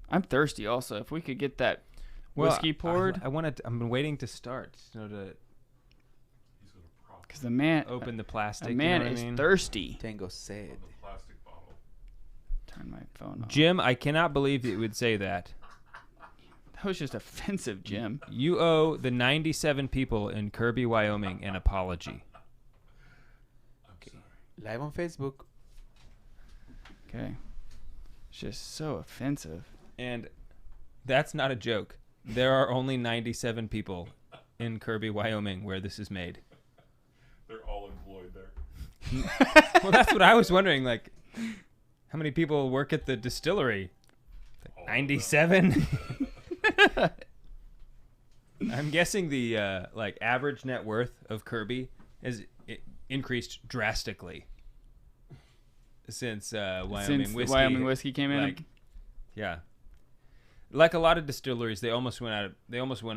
I'm thirsty also. If we could get that whiskey poured. I'm waiting to start. Because the man... Open the plastic. The man you know is what I mean? thirsty. Tengo sed. Turn my phone off. Jim, I cannot believe that you would say that. That was just offensive, Jim. You owe the 97 people in Kirby, Wyoming an apology. Okay. Live on Facebook. Okay. It's just so offensive. And that's not a joke. There are only 97 people in Kirby, Wyoming where this is made. They're all employed there. Well, that's what I was wondering. Like, how many people work at the distillery? 97? I'm guessing the average net worth of Kirby has increased drastically since Wyoming Whiskey came in. Yeah, like a lot of distilleries, they almost went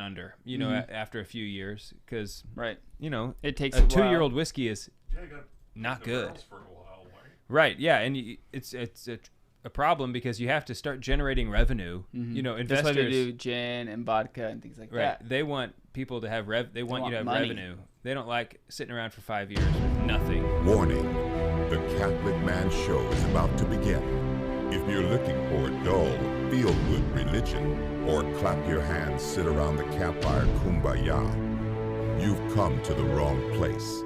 under. You know, after a few years, because it takes a a 2-year-old whiskey is not good. For a while, right? Yeah, and it's a problem because you have to start generating revenue. Mm-hmm. You know, Just investors like they do gin and vodka and things like that. They want people to have They want you to have money. revenue. They don't like sitting around for 5 years with nothing. Warning: the Catholic Man Show is about to begin. If you're looking for dull, feel-good religion, or clap your hands, sit around the campfire kumbaya, you've come to the wrong place.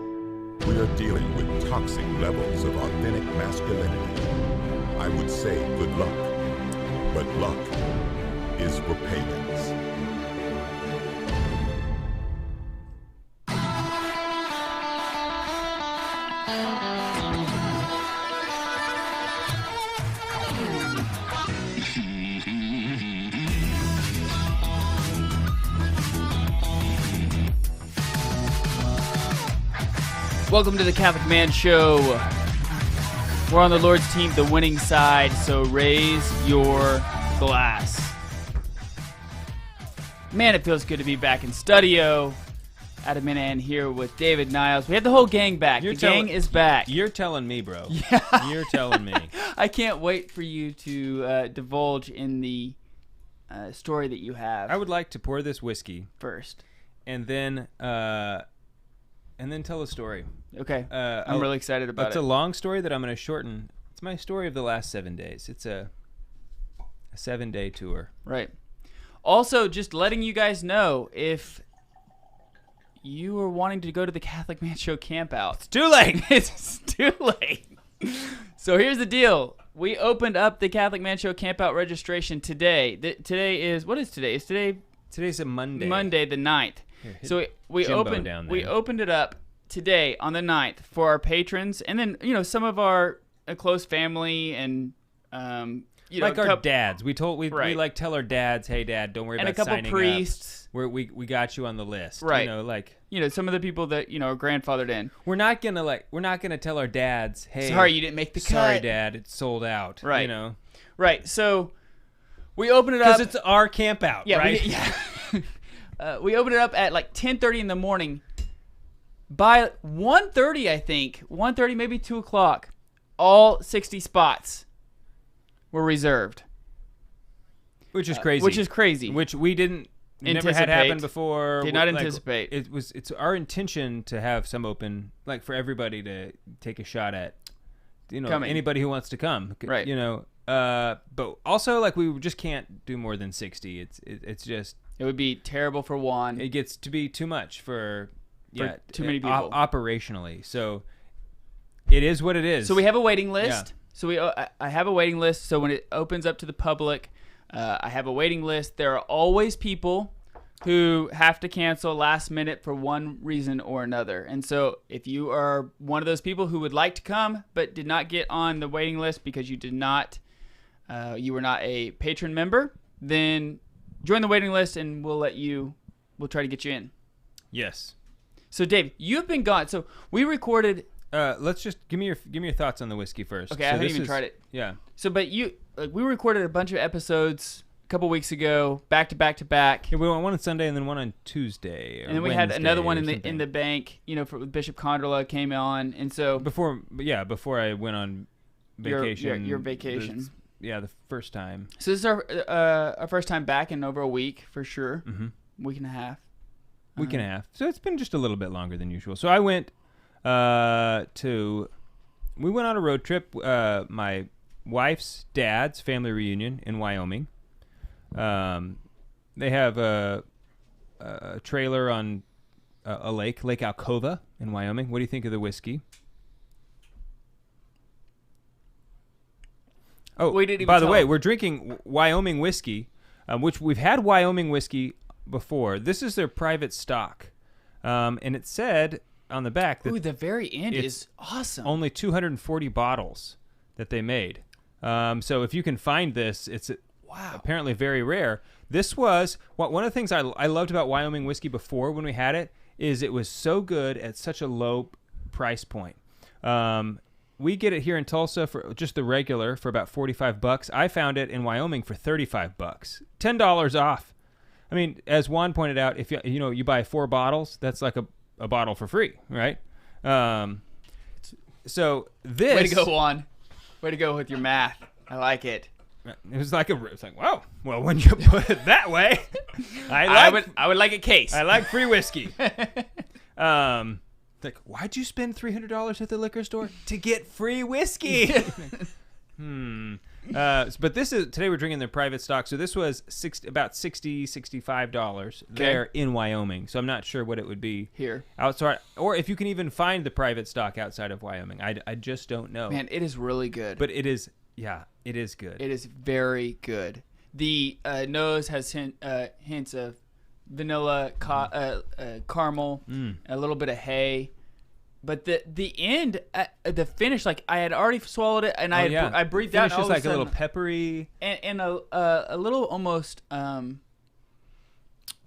We are dealing with toxic levels of authentic masculinity. I would say good luck, but luck is for pagans. Welcome to the Catholic Man Show. We're on the Lord's team, the winning side, so raise your glass. Man, it feels good to be back in studio. Adam Minahan here with David Niles. We had the whole gang back. The gang is back. You're telling me, bro. Yeah. You're telling me. I can't wait for you to divulge in the story that you have. I would like to pour this whiskey first. And then tell a story. Okay. I'm really excited about it. It's a long story that I'm going to shorten. It's my story of the last 7 days. It's a 7-day tour. Right. Also, just letting you guys know, if you are wanting to go to the Catholic Man Show campout, it's too late. It's too late. So here's the deal. We opened up the Catholic Man Show campout registration today. What is today? Today's a Monday. Monday the 9th. Here, so we opened it up today on the 9th for our patrons, and then some of our close family and like our dads. We tell our dads, hey Dad, don't worry about signing up. And a couple priests. We got you on the list. Right. Some of the people that are grandfathered in. We're not gonna tell our dads, hey, sorry you didn't make the cut. Sorry Dad, it's sold out. Right. Right. So we open it up because it's our camp out. Yeah. Right. We opened it up at like 10:30 in the morning. By 1:30, I think, 1:30, maybe 2 o'clock, all 60 spots were reserved. Which is crazy. Which we didn't never had happen before. Did not anticipate. It's our intention to have some open, like for everybody to take a shot at. Coming. Anybody who wants to come. Right. But also like we just can't do more than 60. It's just. It would be terrible for one. It gets to be too much for too many people operationally. So it is what it is. So we have a waiting list. Yeah. So I have a waiting list. So when it opens up to the public, I have a waiting list. There are always people who have to cancel last minute for one reason or another. And so if you are one of those people who would like to come but did not get on the waiting list because you you were not a patron member, then join the waiting list and we'll try to get you in. Yes. So Dave, you've been gone. So we recorded. Let's just give me your thoughts on the whiskey first. Okay, I haven't even tried it. Yeah. So, but we recorded a bunch of episodes a couple weeks ago, back to back to back. Yeah, we went one on Sunday and then one on Tuesday. And then we had another one in the bank. For Bishop Condrela came on, and so before I went on vacation. Your vacation. the first time. So this is our first time back in over a week for sure. Mm-hmm. Week and a half. Week and a half. So it's been just a little bit longer than usual. So I went we went on a road trip. My wife's dad's family reunion in Wyoming. They have a trailer on a lake, Lake Alcova in Wyoming. What do you think of the whiskey? Oh, We didn't even by the tell way, him. we're drinking Wyoming whiskey, which we've had Wyoming whiskey before. This is their private stock, and it said on the back that Ooh, the very end it's is awesome. only 240 bottles that they made. So if you can find this, it's apparently very rare. This was one of the things I loved about Wyoming whiskey before when we had it is it was so good at such a low price point. We get it here in Tulsa for just the regular for about $45. I found it in Wyoming for $35, $10 off. I mean, as Juan pointed out, if you buy 4 bottles, that's like a bottle for free, right? So this Way to go, Juan. Way to go with your math. I like it. It was like wow. Well, when you put it that way, I would like a case. I like free whiskey. Like, why'd you spend $300 at the liquor store to get free whiskey? But today we're drinking their private stock. So this was about $65 there in Wyoming. So I'm not sure what it would be Here. outside, or if you can even find the private stock outside of Wyoming. I just don't know. Man, it is really good. But it is good. It is very good. The nose has hints of vanilla, caramel, a little bit of hay. But the end, the finish, like I had already swallowed it, and I breathed out. It's just like a little peppery and a little almost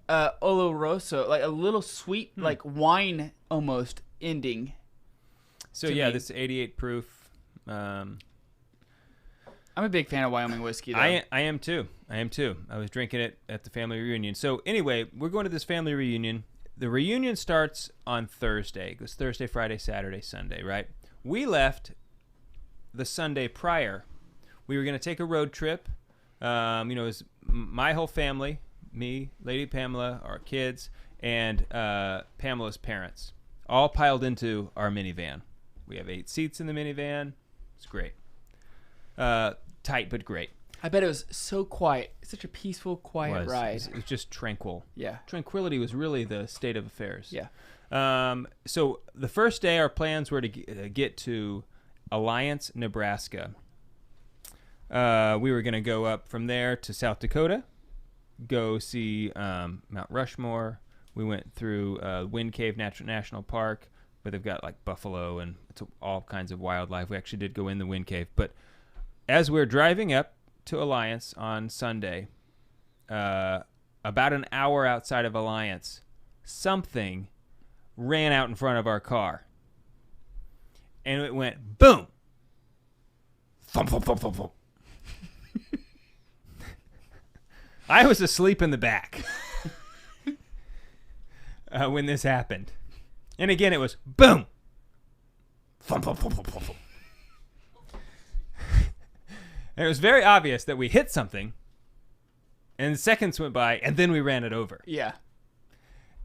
oloroso, like a little sweet, like wine almost ending. So to yeah, me. this is 88 proof. I'm a big fan of Wyoming whiskey, though. I am too. I was drinking it at the family reunion. So anyway, we're going to this family reunion. The reunion starts on Thursday. It goes Thursday, Friday, Saturday, Sunday, right? We left the Sunday prior. We were going to take a road trip. It was my whole family, me, Lady Pamela, our kids, and Pamela's parents, all piled into our minivan. We have 8 seats in the minivan. It's great. Tight, but great. I bet it was so quiet. Such a peaceful, quiet ride. It was just tranquil. Yeah. Tranquility was really the state of affairs. Yeah. So the first day, our plans were to get to Alliance, Nebraska. We were going to go up from there to South Dakota, go see Mount Rushmore. We went through Wind Cave National Park, where they've got like buffalo and all kinds of wildlife. We actually did go in the Wind Cave. But as we're driving up to Alliance on Sunday, about an hour outside of Alliance, something ran out in front of our car. And it went boom. Thump, thump, thump, thump, thump. I was asleep in the back when this happened. And again, it was boom. Thump, thump, thump, thump, thump, thump. And it was very obvious that we hit something, and seconds went by, and then we ran it over. Yeah.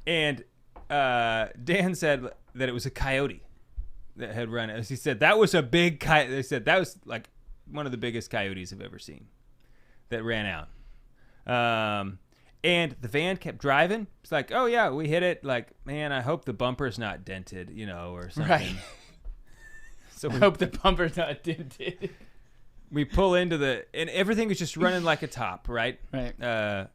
And Dan said that it was a coyote that had run it. He said that was a big coyote. They said that was like one of the biggest coyotes I've ever seen that ran out. And the van kept driving. It's like, oh yeah, we hit it. Like, man, I hope the bumper's not dented, or something. Right. So I hope the bumper's not dented. we pull into and everything was just running like a top, right? Right.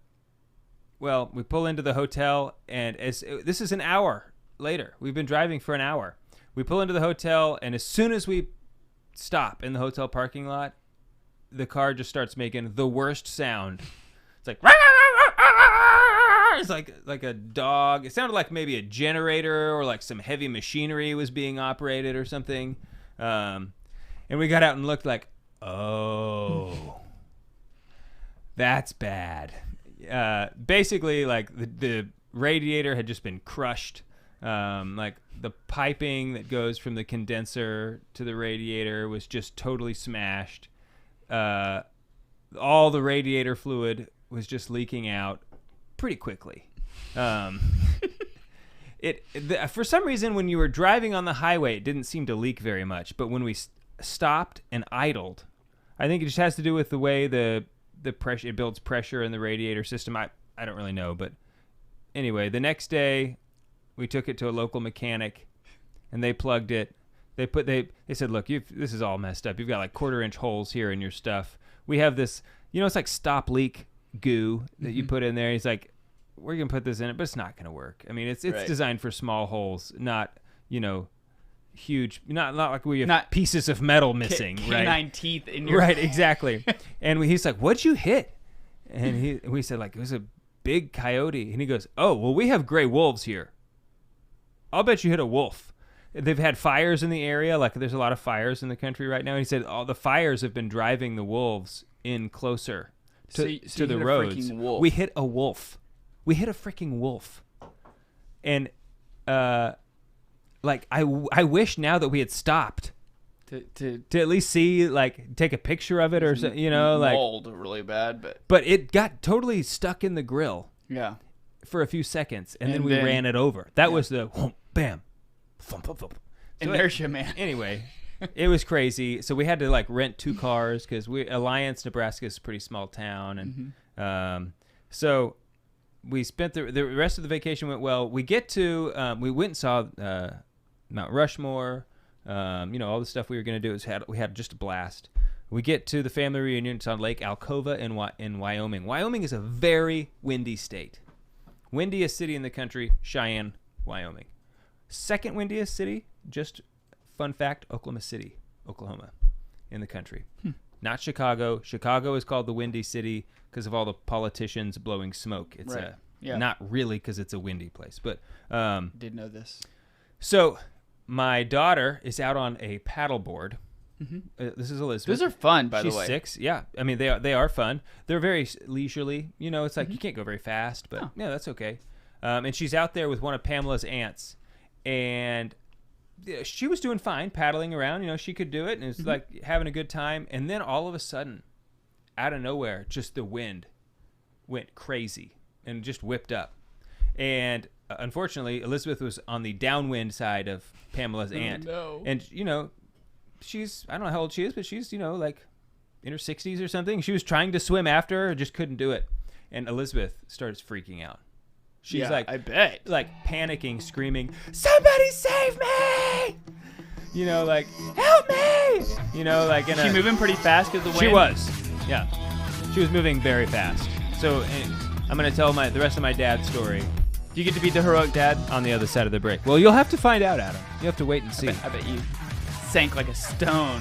Well, we pull into the hotel, and this is an hour later. We've been driving for an hour. We pull into the hotel, and as soon as we stop in the hotel parking lot, the car just starts making the worst sound. It's like, it's like a dog. It sounded like maybe a generator or like some heavy machinery was being operated or something. And we got out and looked like, oh, that's bad. Basically, like the radiator had just been crushed. Like the piping that goes from the condenser to the radiator was just totally smashed. all the radiator fluid was just leaking out pretty quickly. For some reason, when you were driving on the highway, it didn't seem to leak very much. But when we stopped and idled, I think it just has to do with the way the pressure, it builds pressure in the radiator system. I don't really know, but anyway, the next day we took it to a local mechanic, and they plugged it. They said, look, this is all messed up. You've got like 1/4-inch holes here in your stuff. We have this, it's like stop leak goo that you put in there. He's like, we're gonna put this in it, but it's not gonna work. I mean, it's Right. designed for small holes, not huge, not like we have not pieces of metal missing, right? Canine teeth in your right, exactly. And he's like, "What'd you hit?" And we said like it was a big coyote, and he goes, "Oh, well, we have gray wolves here. I'll bet you hit a wolf." They've had fires in the area, like there's a lot of fires in the country right now. And he said all the fires have been driving the wolves in closer to you the hit a roads. freaking wolf. We hit a wolf. We hit a freaking wolf. And like I wish now that we had stopped to at least see, like, take a picture of it or so, like mauled really bad, but it got totally stuck in the grill yeah. for a few seconds, and then And we then- ran it over. That was the whoomp, bam, thump, thump, thump. So Inertia, man. Anyway, it was crazy. So we had to like rent 2 cars because Alliance, Nebraska is a pretty small town, and so we spent the rest of the vacation went well. We get to we went and saw Mount Rushmore. All the stuff we were going to do we had just a blast. We get to the family reunion. It's on Lake Alcova in Wyoming. Wyoming is a very windy state. Windiest city in the country, Cheyenne, Wyoming. Second windiest city, just fun fact, Oklahoma City, Oklahoma, in the country. Not Chicago. Chicago is called the Windy City because of all the politicians blowing smoke. It's Right. Yeah. not really because it's a windy place. But Did know this. so my daughter is out on a paddleboard. This is Elizabeth. Those are fun, by She's the way. 6. Yeah, I mean they are fun. They're very leisurely. It's like you can't go very fast, but yeah, that's okay. And she's out there with one of Pamela's aunts, and she was doing fine paddling around. She could do it, and it's like having a good time. And then all of a sudden, out of nowhere, just the wind went crazy and just whipped up. And unfortunately, Elizabeth was on the downwind side of Pamela's aunt. no. And she's, I don't know how old she is, but she's, like in her 60s or something. She was trying to swim after her, just couldn't do it. And Elizabeth starts freaking out. She's Yeah, like, I bet. like panicking, screaming, "Somebody save me!" Like, "Help me!" Like in She moving pretty fast because the wind. She was, yeah. She was moving very fast. So I'm gonna tell the rest of my dad's story Do you get to be the heroic dad? on the other side of the break. Well, you'll have to find out, Adam. You have to wait and see. I bet you sank like a stone.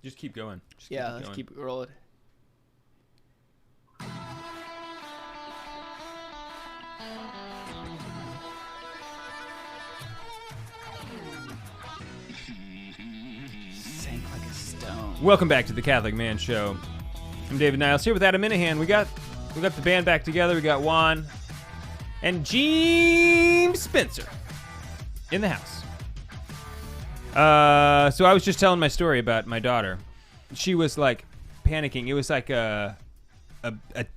Just keep going. Just Yeah, let's going. keep it rolling. Sank like a stone. Welcome back to the Catholic Man Show. I'm David Niles here with Adam Minahan. We got the band back together. We got Juan and James Spencer in the house. So I was just telling my story about my daughter. She was like panicking. It was like a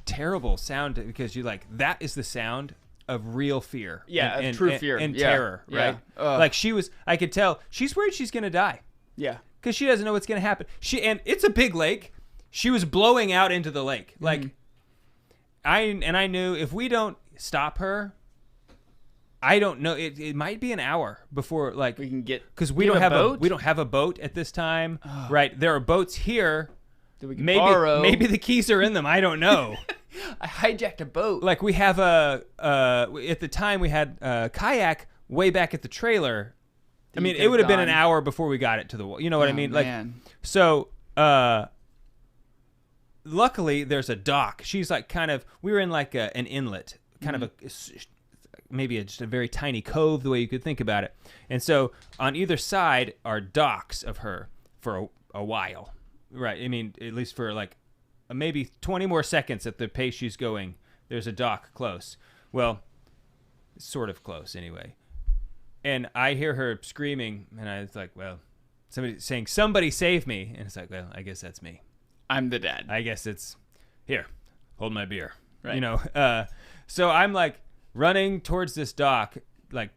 terrible sound because that is the sound of real fear. Yeah, and, of true and- fear. and Yeah, terror, yeah. right? Ugh. I could tell she's worried she's gonna die. Yeah. Because she doesn't know what's going to happen. And it's a big lake. She was blowing out into the lake. I knew if we don't stop her, I don't know. It might be an hour before We can get. because we Do you don't have a boat? we don't have a boat at this time, right? There are boats here. that we can borrow. Maybe the keys are in them. I don't know. I hijacked a boat. Like we have at the time we had a kayak way back at the trailer. I mean, it would have been an hour before we got it to the wall. You know what I mean? Man. So, luckily there's a dock. She's like we were in like an inlet, kind of maybe just a very tiny cove, the way you could think about it. And so on either side are docks of her for a while. Right. I mean, at least for like maybe 20 more seconds at the pace she's going, there's a dock close. Well, sort of close anyway. And I hear her screaming, and I was like, well, somebody saying, somebody save me. And it's like, well, I guess that's me. I'm the dad. I guess it's, here, hold my beer. Right. You know, so I'm like running towards this dock, like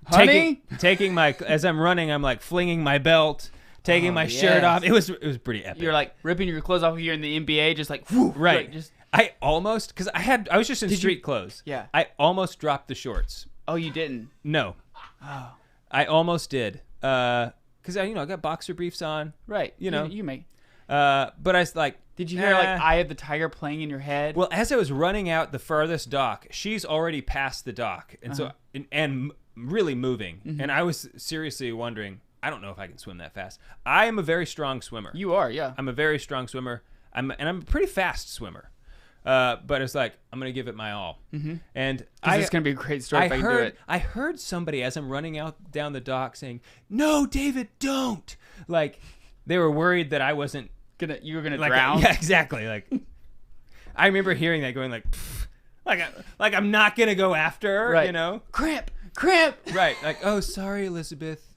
honey? taking my, as I'm running, I'm like flinging my belt, taking my shirt off. It was pretty epic. You're like ripping your clothes off here in the NBA, just like, whoo, right. Like, just. I almost, because I was just in street clothes. Yeah. I almost dropped the shorts. Oh, you didn't? No. Oh. I almost did. Because I got boxer briefs on. Right. You know. You may. But I was like, did you hear like Eye of the Tiger playing in your head? well, as I was running out the furthest dock, she's already past the dock, and so and really moving, and I was seriously wondering, I don't know if I can swim that fast. I am a very strong swimmer. You are, yeah. I'm a very strong swimmer. I'm a pretty fast swimmer. But it's like, I'm going to give it my all. Mm-hmm. And it's going to be a great story if I can do it. I heard somebody as I'm running out down the dock saying, no, David, don't. Like, they were worried that I wasn't. You were going to like, drown? Yeah, exactly. Like, I remember hearing that going like, like I'm not going to go after her, right. you know? Cramp. Right. Like, oh, sorry, Elizabeth.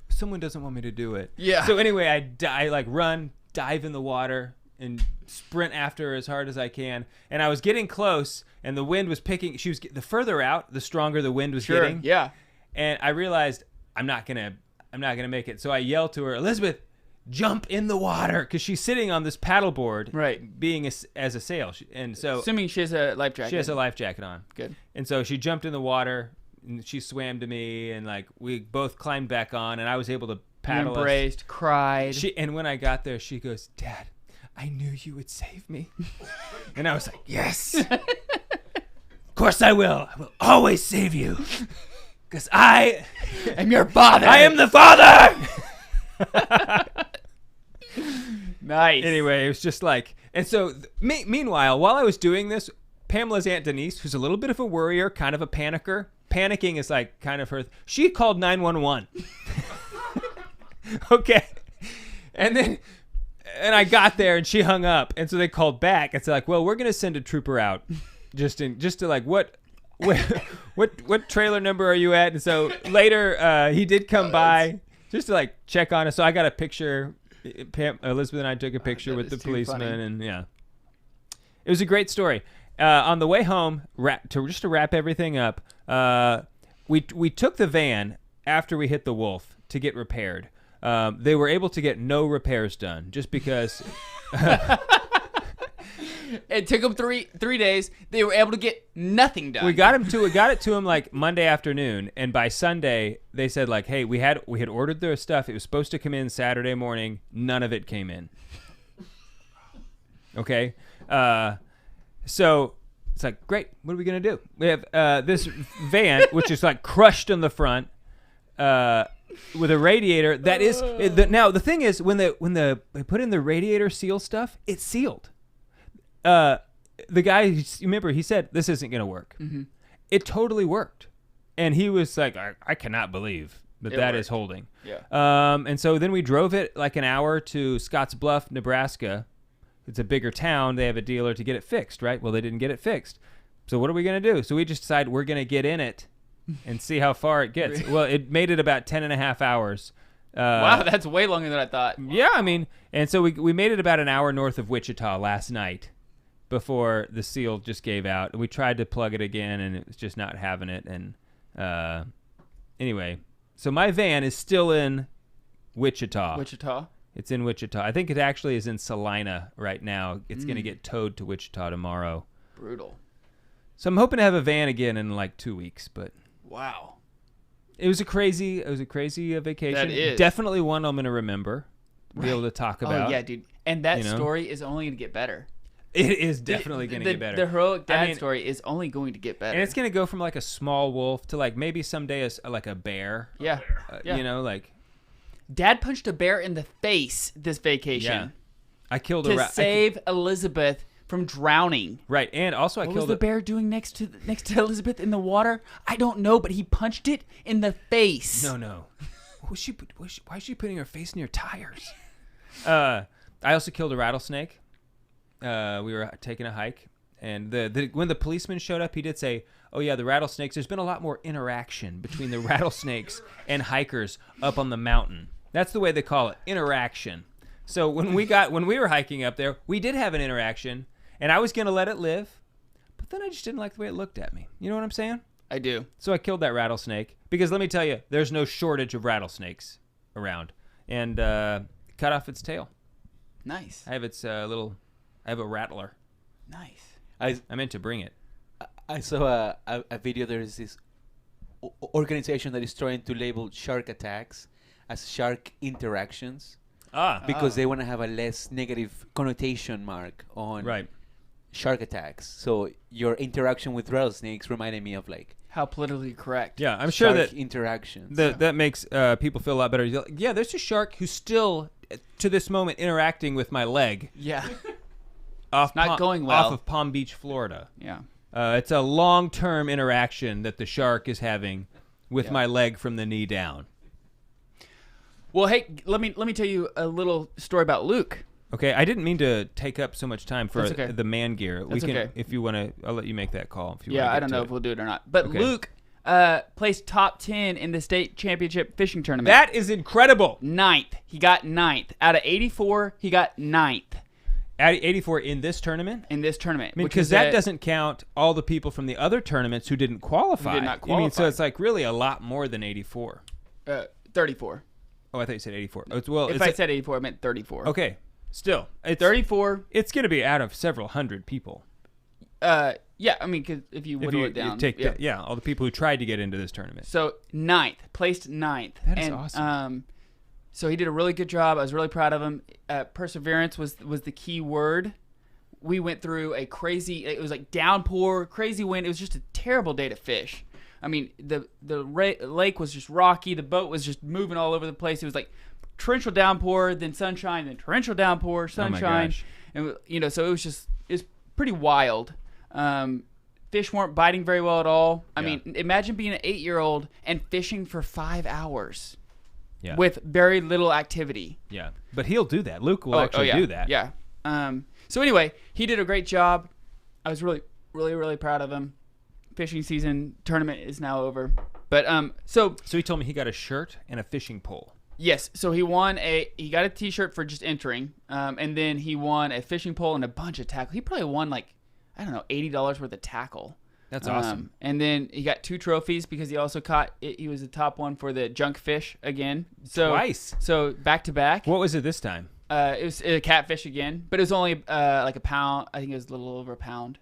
Someone doesn't want me to do it. Yeah. So anyway, I like run, dive in the water, and sprint after her as hard as I can. And I was getting close, and the wind was picking. The further out, the stronger the wind was getting. Yeah. And I realized I'm not gonna make it. So I yelled to her, Elizabeth, jump in the water, because she's sitting on this paddleboard, right, being as a sail. And so, assuming she has a life jacket. She has a life jacket on. Good. And so she jumped in the water, and she swam to me, and like we both climbed back on, and I was able to paddle. Embraced, cried. And when I got there, she goes, Dad, I knew you would save me. And I was like, yes. Of course I will. I will always save you. Because I am your father. I am the father. Nice. Anyway, it was just like, and so meanwhile, while I was doing this, Pamela's Aunt Denise, who's a little bit of a worrier, kind of a panicker. Panicking is like kind of her. She called 911. Okay. And I got there and she hung up, and so they called back. It's like, well, we're gonna send a trooper out, just to like what trailer number are you at? And so later he did come by just to like check on us. So I got a picture. Elizabeth and I took a picture with the policeman, funny. And yeah, it was a great story. On the way home, to wrap everything up, we took the van after we hit the wolf to get repaired. They were able to get no repairs done just because. It took them three days. They were able to get nothing done. We got it to him like Monday afternoon, and by Sunday they said like, "Hey, we had ordered their stuff. It was supposed to come in Saturday morning. None of it came in." Okay, so it's like, great. What are we gonna do? We have this van which is like crushed on the front, with a radiator that is now the thing is when they put in the radiator seal stuff, it's sealed. The guy, remember, he said this isn't gonna work. Mm-hmm. It totally worked, and he was like, I cannot believe that is holding. Yeah. And so then we drove it like an hour to Scotts Bluff, Nebraska. It's a bigger town. They have a dealer to get it fixed, right? Well, they didn't get it fixed. So what are we gonna do? So we just decided we're gonna get in it and see how far it gets. Well, it made it about 10.5 hours. Wow, that's way longer than I thought. Yeah, I mean, and so we made it about an hour north of Wichita last night before the seal just gave out. We tried to plug it again, and it was just not having it. And anyway, so my van is still in Wichita. Wichita? It's in Wichita. I think it actually is in Salina right now. It's going to get towed to Wichita tomorrow. Brutal. So I'm hoping to have a van again in like 2 weeks, but wow. It was a crazy vacation. That is. Definitely one I'm going to remember, be able to talk about. Oh, yeah, dude. And that story is only going to get better. It is definitely going to get better. The heroic dad story is only going to get better. And it's going to go from like a small wolf to like maybe someday like a bear. Yeah. Yeah. You know, like. Dad punched a bear in the face this vacation. Yeah. I killed to save Elizabeth from drowning. Right. And also what was the bear doing next to Elizabeth in the water? I don't know, but he punched it in the face. No. Why is she putting her face in your tires? I also killed a rattlesnake. we were taking a hike, and when the policeman showed up, he did say, "Oh yeah, the rattlesnakes. There's been a lot more interaction between the rattlesnakes and hikers up on the mountain." That's the way they call it, interaction. So when we were hiking up there, we did have an interaction, and I was gonna let it live, but then I just didn't like the way it looked at me. You know what I'm saying? I do. So I killed that rattlesnake because let me tell you, there's no shortage of rattlesnakes around, and cut off its tail. Nice. I have I have a rattler. Nice. I meant to bring it. I saw a video. There is this organization that is trying to label shark attacks as shark interactions because they want to have a less negative connotation mark on shark attacks. So your interaction with rattlesnakes reminded me of like how politically correct. Yeah, I'm sure that interactions. That makes people feel a lot better. Yeah, there's a shark who's still to this moment interacting with my leg. Yeah. Not going well. Off of Palm Beach, Florida. Yeah. It's a long-term interaction that the shark is having with my leg from the knee down. Well, hey, let me tell you a little story about Luke. Okay, I didn't mean to take up so much time for okay. the man gear. That's okay. If you want to, I'll let you make that call. If you I want don't to know if we'll do it or not. But Okay. Luke placed top 10 in the state championship fishing tournament. That is incredible. 9th. He got 9th. Out of 84, he got 9th. At 84 in this tournament? In this tournament. I mean, because that doesn't count all the people from the other tournaments who didn't qualify. Who did not I mean, so qualify. it's like really a lot more than 84. 34. Oh, I thought you said 84. If I said 84, I meant 34. Okay, still. It's 34. It's going to be out of several hundred people. Yeah, I mean, 'cause if you whittle it down. Take all the people who tried to get into this tournament. So 9th, placed 9th. That is awesome. So he did a really good job. I was really proud of him. Perseverance was the key word. We went through it was like downpour, crazy wind. It was just a terrible day to fish. I mean, the lake was just rocky. The boat was just moving all over the place. It was like torrential downpour, then sunshine, then torrential downpour, sunshine. Oh my gosh. And so it was pretty wild. Fish weren't biting very well at all. I mean, imagine being an 8-year-old and fishing for 5 hours with very little activity. Yeah, but he'll do that. Luke will actually do that. Yeah. So anyway, he did a great job. I was really, really, really proud of him. Fishing season tournament is now over. But so he told me he got a shirt and a fishing pole. Yes, so he got a T-shirt for just entering, and then he won a fishing pole and a bunch of tackle. He probably won like, I don't know, $80 worth of tackle. That's awesome. And then he got 2 trophies because he also he was the top one for the junk fish again. So twice. So back to back. What was it this time? It was a catfish again, but it was only like a pound. I think it was a little over a pound.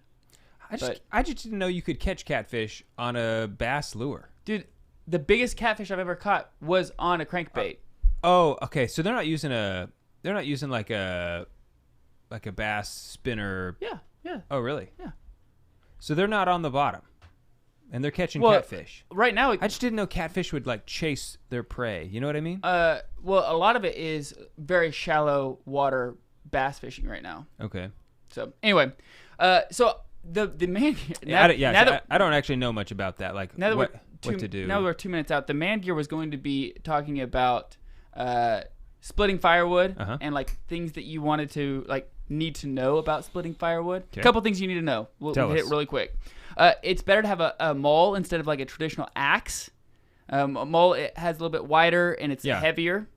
I just didn't know you could catch catfish on a bass lure. Dude, the biggest catfish I've ever caught was on a crankbait. Oh, okay. So they're not using like a bass spinner. Yeah. Oh, really? Yeah. So they're not on the bottom, and they're catching catfish. Right now, I just didn't know catfish would like chase their prey. You know what I mean? Well, a lot of it is very shallow water bass fishing right now. Okay. So anyway, so the man. I don't actually know much about that. Like what to do. Now we're 2 minutes out. The man gear was going to be talking about splitting firewood and like things that you wanted to need to know about splitting firewood. Okay. A couple things you need to know. We'll hit it really quick. It's better to have a maul instead of like a traditional axe. A maul, it has a little bit wider and it's heavier.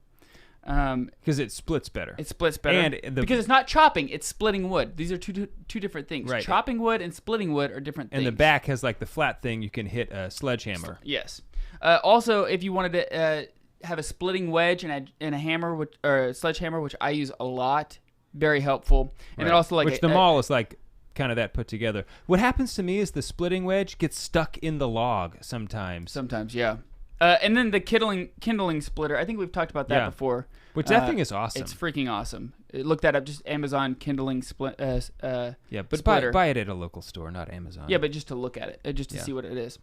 Because it splits better. It splits better. And because it's not chopping, it's splitting wood. These are two different things. Right. Chopping wood and splitting wood are different things. And the back has like the flat thing you can hit a sledgehammer. Yes. Also, if you wanted to have a splitting wedge and a hammer or a sledgehammer, which I use a lot, very helpful. And then also like the maul is like kind of that put together. What happens to me is the splitting wedge gets stuck in the log sometimes. Sometimes, yeah. And then the kindling splitter. I think we've talked about that before. Which that thing is awesome. It's freaking awesome. Look that up. Just Amazon kindling split. But splitter. buy it at a local store, not Amazon. Yeah, but just to look at it, just to see what it is.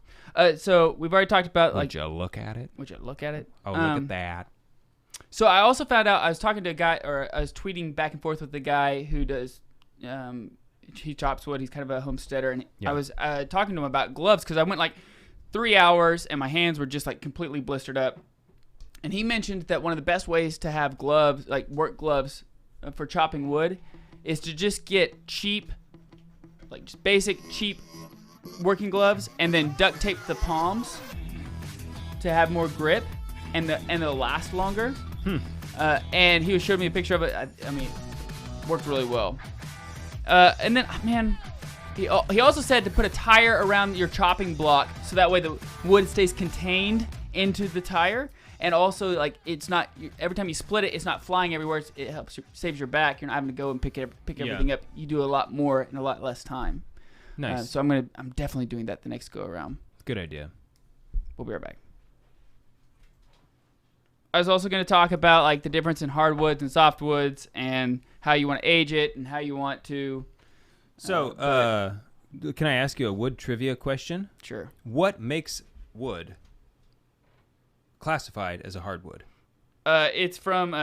So we've already talked about Would you look at it? Would you look at it? Oh, look at that. So I also found out I was talking to a guy, or I was tweeting back and forth with the guy who does. He chops wood. He's kind of a homesteader, and I was talking to him about gloves because I went like 3 hours and my hands were just like completely blistered up. And he mentioned that one of the best ways to have gloves, like work gloves for chopping wood, is to just get cheap, like just basic cheap working gloves, and then duct tape the palms to have more grip, and they'll last longer. And he showed me a picture of it. I mean, worked really well. And then, man, he also said to put a tire around your chopping block so that way the wood stays contained into the tire, and also like it's not every time you split it, it's not flying everywhere. It helps saves your back. You're not having to go and pick everything up. You do a lot more in a lot less time. Nice. So I'm definitely doing that the next go around. Good idea. We'll be right back. I was also going to talk about like the difference in hardwoods and softwoods and how you want to age it and how you want to. So, can I ask you a wood trivia question? Sure. What makes wood classified as a hardwood? It's from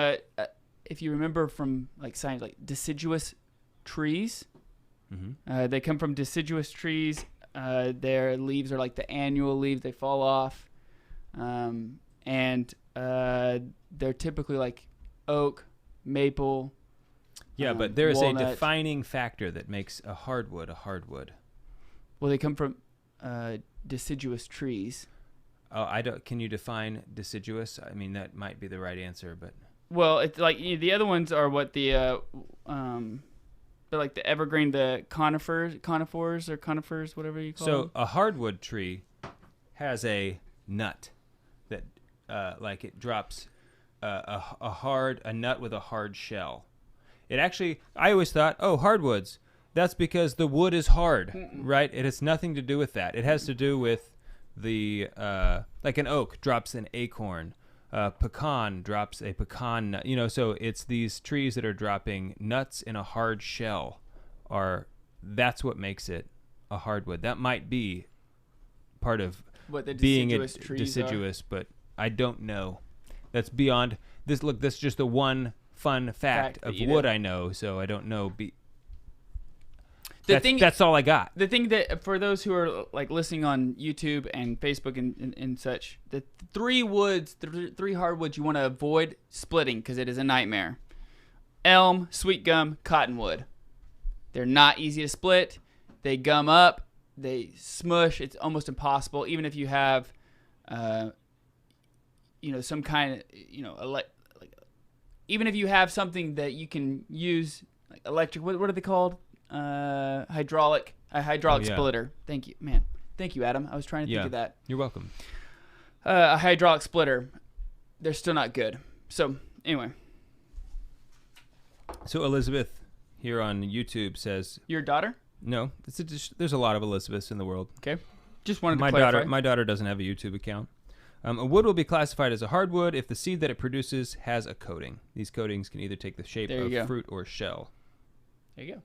if you remember from like science, like deciduous trees. Mm-hmm. They come from deciduous trees. Their leaves are like the annual leaves; they fall off, and they're typically like oak, maple. Yeah, but there is walnut. a defining factor that makes a hardwood a hardwood. Well, they come from deciduous trees. Oh, I don't. Can you define deciduous? I mean, that might be the right answer, but. Well, it's like the other ones are what they're like the evergreen, the conifers, whatever you call them. So a hardwood tree has a nut that, like it drops a nut with a hard shell. It actually, I always thought, oh, hardwoods, that's because the wood is hard, right? It has nothing to do with that. It has to do with the, like an oak drops an acorn, pecan drops a pecan nut, so it's these trees that are dropping nuts in a hard shell that's what makes it a hardwood. That might be part of what the being deciduous but I don't know. That's beyond this. Look, that's just the one fun fact of wood I know, so I don't know. That's all I got. The thing that for those who are like listening on YouTube and Facebook and such, the three hardwoods you want to avoid splitting because it is a nightmare: elm, sweet gum, cottonwood. They're not easy to split. They gum up. They smush. It's almost impossible. Even if you have, some kind of, even if you have something that you can use, like electric. What are they called? Hydraulic splitter. Thank you, man. Thank you, Adam. I was trying to think of that. You're welcome. A hydraulic splitter. They're still not good. So anyway. So Elizabeth here on YouTube says, your daughter? No, there's a lot of Elizabeths in the world. Okay. Just wanted to clarify. My daughter doesn't have a YouTube account. A wood will be classified as a hardwood if the seed that it produces has a coating. These coatings can either take the shape of fruit or shell. There you go.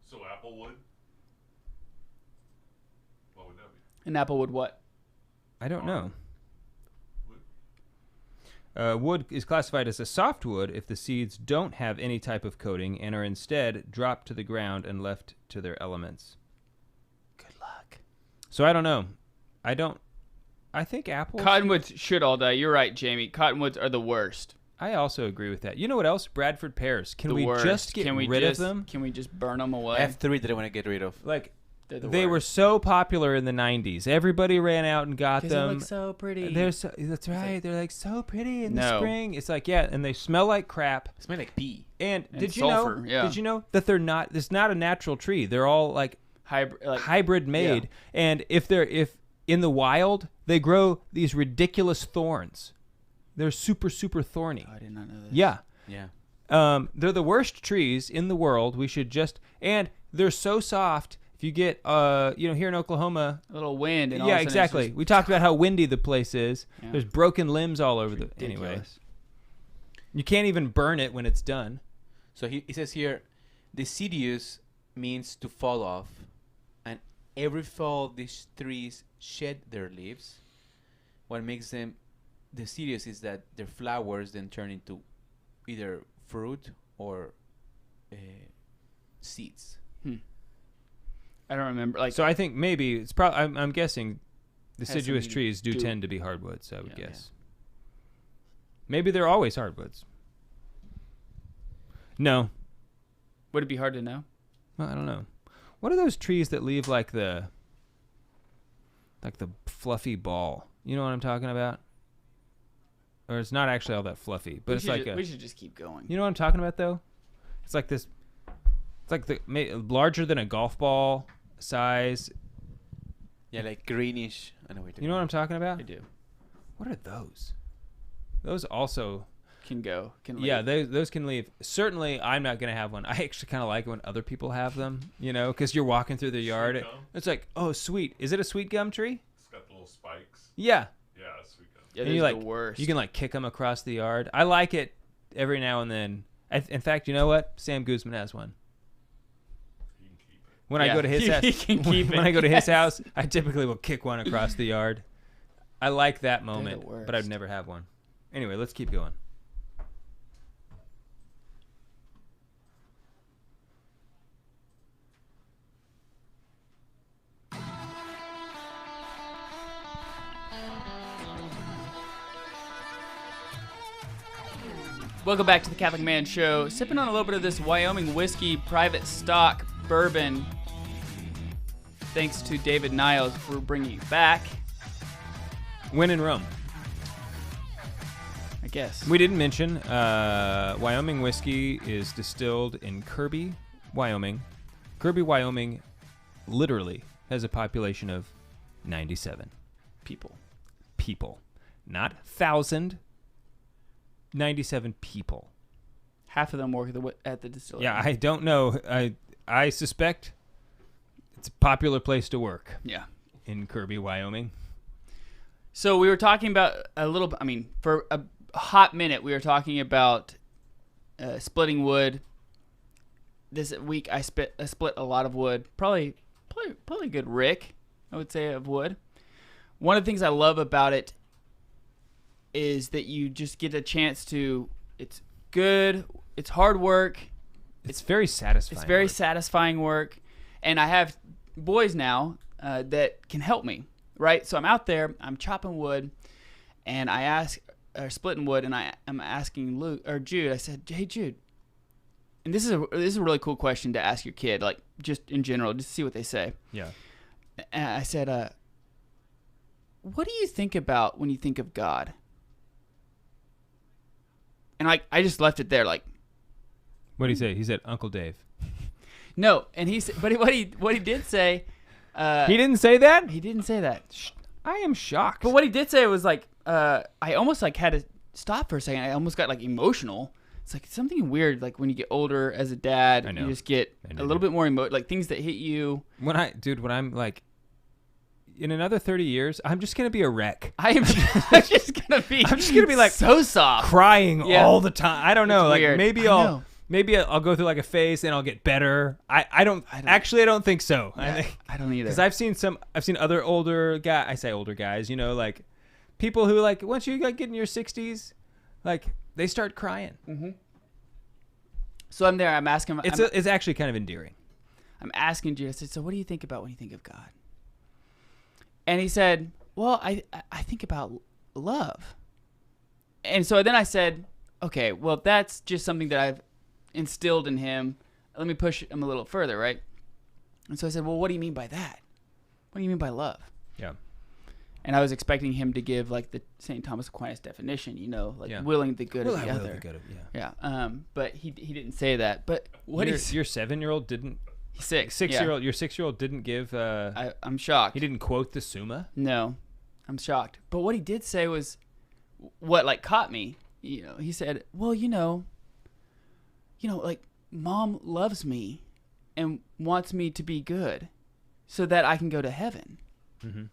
So applewood? What would that be? An apple would what? I don't know. Wood is classified as a softwood if the seeds don't have any type of coating and are instead dropped to the ground and left to their elements. Good luck. So I don't know. I think apples. Cottonwoods should all die. You're right, Jamie. Cottonwoods are the worst. I also agree with that. You know what else? Bradford pears. Can we just get rid of them? Can we just burn them away? I have three that I want to get rid of. Like, they were so popular in the 90s. Everybody ran out and got them. They look so pretty. That's right. They're like so pretty in the spring. It's like, and they smell like crap. They smell like pee. And did you know that they're not? It's not a natural tree. They're all like hybrid made. Yeah. And if in the wild, they grow these ridiculous thorns. They're super, super thorny. Oh, I did not know this. Yeah. Yeah. They're the worst trees in the world. And they're so soft. If you get, here in Oklahoma, a little wind. And yeah, exactly. We talked about how windy the place is. Yeah. There's broken limbs all over anyway. You can't even burn it when it's done. So he says here, deciduous means to fall off, and every fall these trees shed their leaves. What makes them deciduous is that their flowers then turn into either fruit or seeds. I don't remember. So I think maybe it's probably. I'm guessing deciduous trees do tend to be hardwoods. I would guess. Maybe they're always hardwoods. No. Would it be hard to know? Well, I don't know. What are those trees that leave like the fluffy ball? You know what I'm talking about? Or it's not actually all that fluffy, but we should just keep going. You know what I'm talking about though? It's like this. It's like larger than a golf ball size. Yeah, like greenish. I know what you know what I'm talking about? I do. What are those? Those also can go. Can leave. Yeah, those can leave. Certainly, I'm not gonna have one. I actually kind of like it when other people have them. You know, because you're walking through the yard. It's like, oh, sweet. Is it a sweet gum tree? It's got the little spikes. Yeah. Yeah, sweet gum. Yeah, and they're the worst. You can like kick them across the yard. I like it every now and then. In fact, you know what? Sam Guzman has one. When I go to his house, when I go to his house, I typically will kick one across the yard. I like that moment, but I'd never have one. Anyway, let's keep going. Welcome back to the Catholic Man Show. Sipping on a little bit of this Wyoming Whiskey private stock bourbon. Thanks to David Niles for bringing it back. When in Rome. I guess. We didn't mention Wyoming Whiskey is distilled in Kirby, Wyoming. Kirby, Wyoming literally has a population of 97 people. Not 1,000. 97 people. Half of them work at the distillery. Yeah, I don't know. I suspect it's a popular place to work. Yeah. In Kirby, Wyoming. So we were talking about for a hot minute, we were talking about splitting wood. This week I split a lot of wood. Probably a good rick, I would say, of wood. One of the things I love about it is that you just get a chance to, it's good, it's hard work. It's very satisfying. It's very satisfying work. And I have boys now that can help me, right? So I'm out there, I'm chopping wood, and splitting wood, and I'm asking Jude, I said, hey, Jude, and this is a really cool question to ask your kid, like just in general, just to see what they say. Yeah. And I said, what do you think about when you think of God? And I just left it there, like. What did he say? He said Uncle Dave. No, and he said, but what he did say. He didn't say that? He didn't say that. I am shocked. But what he did say was like, I almost like had to stop for a second. I almost got like emotional. It's like something weird. Like when you get older as a dad, you just get a little bit more like things that hit you. When I'm like, in another 30 years, I'm just gonna be a wreck. I'm just gonna be like so soft, crying all the time. I don't know. It's like weird. maybe I'll go through like a phase and I'll get better. I don't think so. Yeah, I don't either. Because I've seen other older guys. I say older guys, you know, like people who like once you get in your 60s, like they start crying. Mm-hmm. So I'm there. I'm asking. It's actually kind of endearing. I'm asking you. I said, so what do you think about when you think of God? And he said, well, I think about love. And so then I said, okay, well, that's just something that I've instilled in him. Let me push him a little further, right? And so I said, well, what do you mean by that? What do you mean by love? Yeah. And I was expecting him to give like the St. Thomas Aquinas definition, you know, like willing the good of the other. Yeah. But he didn't say that. But what your 7-year-old didn't. Your 6-year-old didn't give. I'm shocked. He didn't quote the Summa. No, I'm shocked. But what he did say was, what like caught me. You know, he said, "Well, you know, like Mom loves me, and wants me to be good, so that I can go to heaven." Mm-hmm.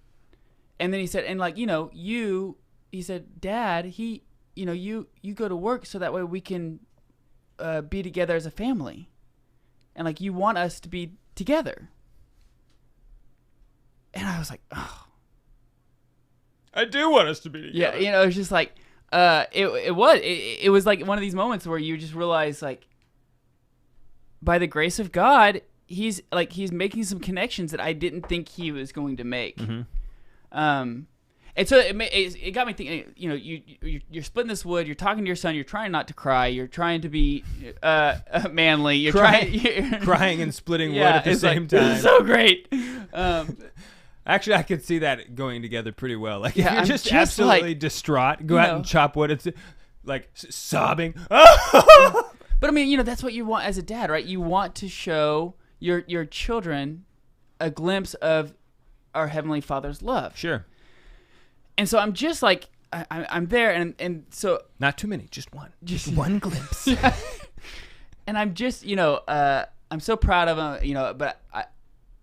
And then he said, "And like he said, Dad, you go to work so that way we can be together as a family." And like you want us to be together. And I was like, oh. I do want us to be together. Yeah, it was just like it was like one of these moments where you just realize like by the grace of God, he's making some connections that I didn't think he was going to make. Mm-hmm. And And so it got me thinking. You know, you're splitting this wood. You're talking to your son. You're trying not to cry. You're trying to be manly. You're crying and splitting wood at the same time. This is so great. Actually, I could see that going together pretty well. Like, Yeah, if you're I'm just just absolutely like, distraught, go you out know. and chop wood. It's like sobbing. But I mean, you know, that's what you want as a dad, right? You want to show your children a glimpse of our Heavenly Father's love. Sure. And so I'm just like, I'm there, and so Not too many, just one. Just one glimpse. and I'm just, you know, I'm so proud of him, you know, but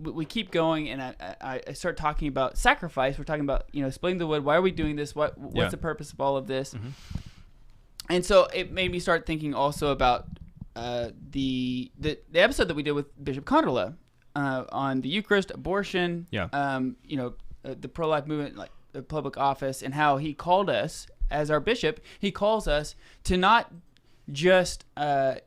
we keep going, and I start talking about sacrifice. We're talking about, you know, splitting the wood. Why are we doing this? What's the purpose of all of this? Mm-hmm. And so it made me start thinking also about the episode that we did with Bishop Condola on the Eucharist, abortion, you know, the pro-life movement, like the public office, and how he called us as our bishop. He calls us to not just to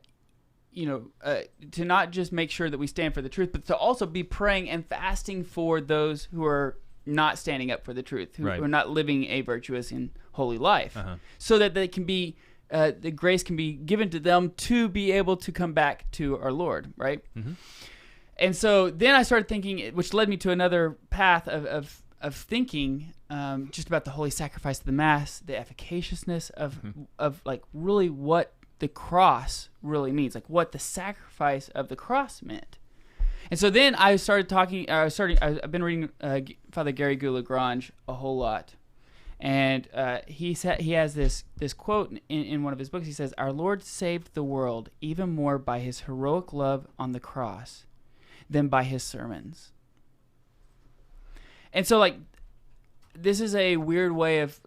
not just make sure that we stand for the truth, but to also be praying and fasting for those who are not standing up for the truth, who are not living a virtuous and holy life, so that they can be, the grace can be given to them to be able to come back to our Lord, right? Mm-hmm. And so then I started thinking, which led me to another path of thinking just about the holy sacrifice of the Mass, the efficaciousness of like really what the cross really means, like what the sacrifice of the cross meant. And so then I started talking. I've been reading Father Gary Gou-Lagrange a whole lot, and he has this quote in one of his books. He says, "Our Lord saved the world even more by his heroic love on the cross than by his sermons." And so, like, this is a weird way of,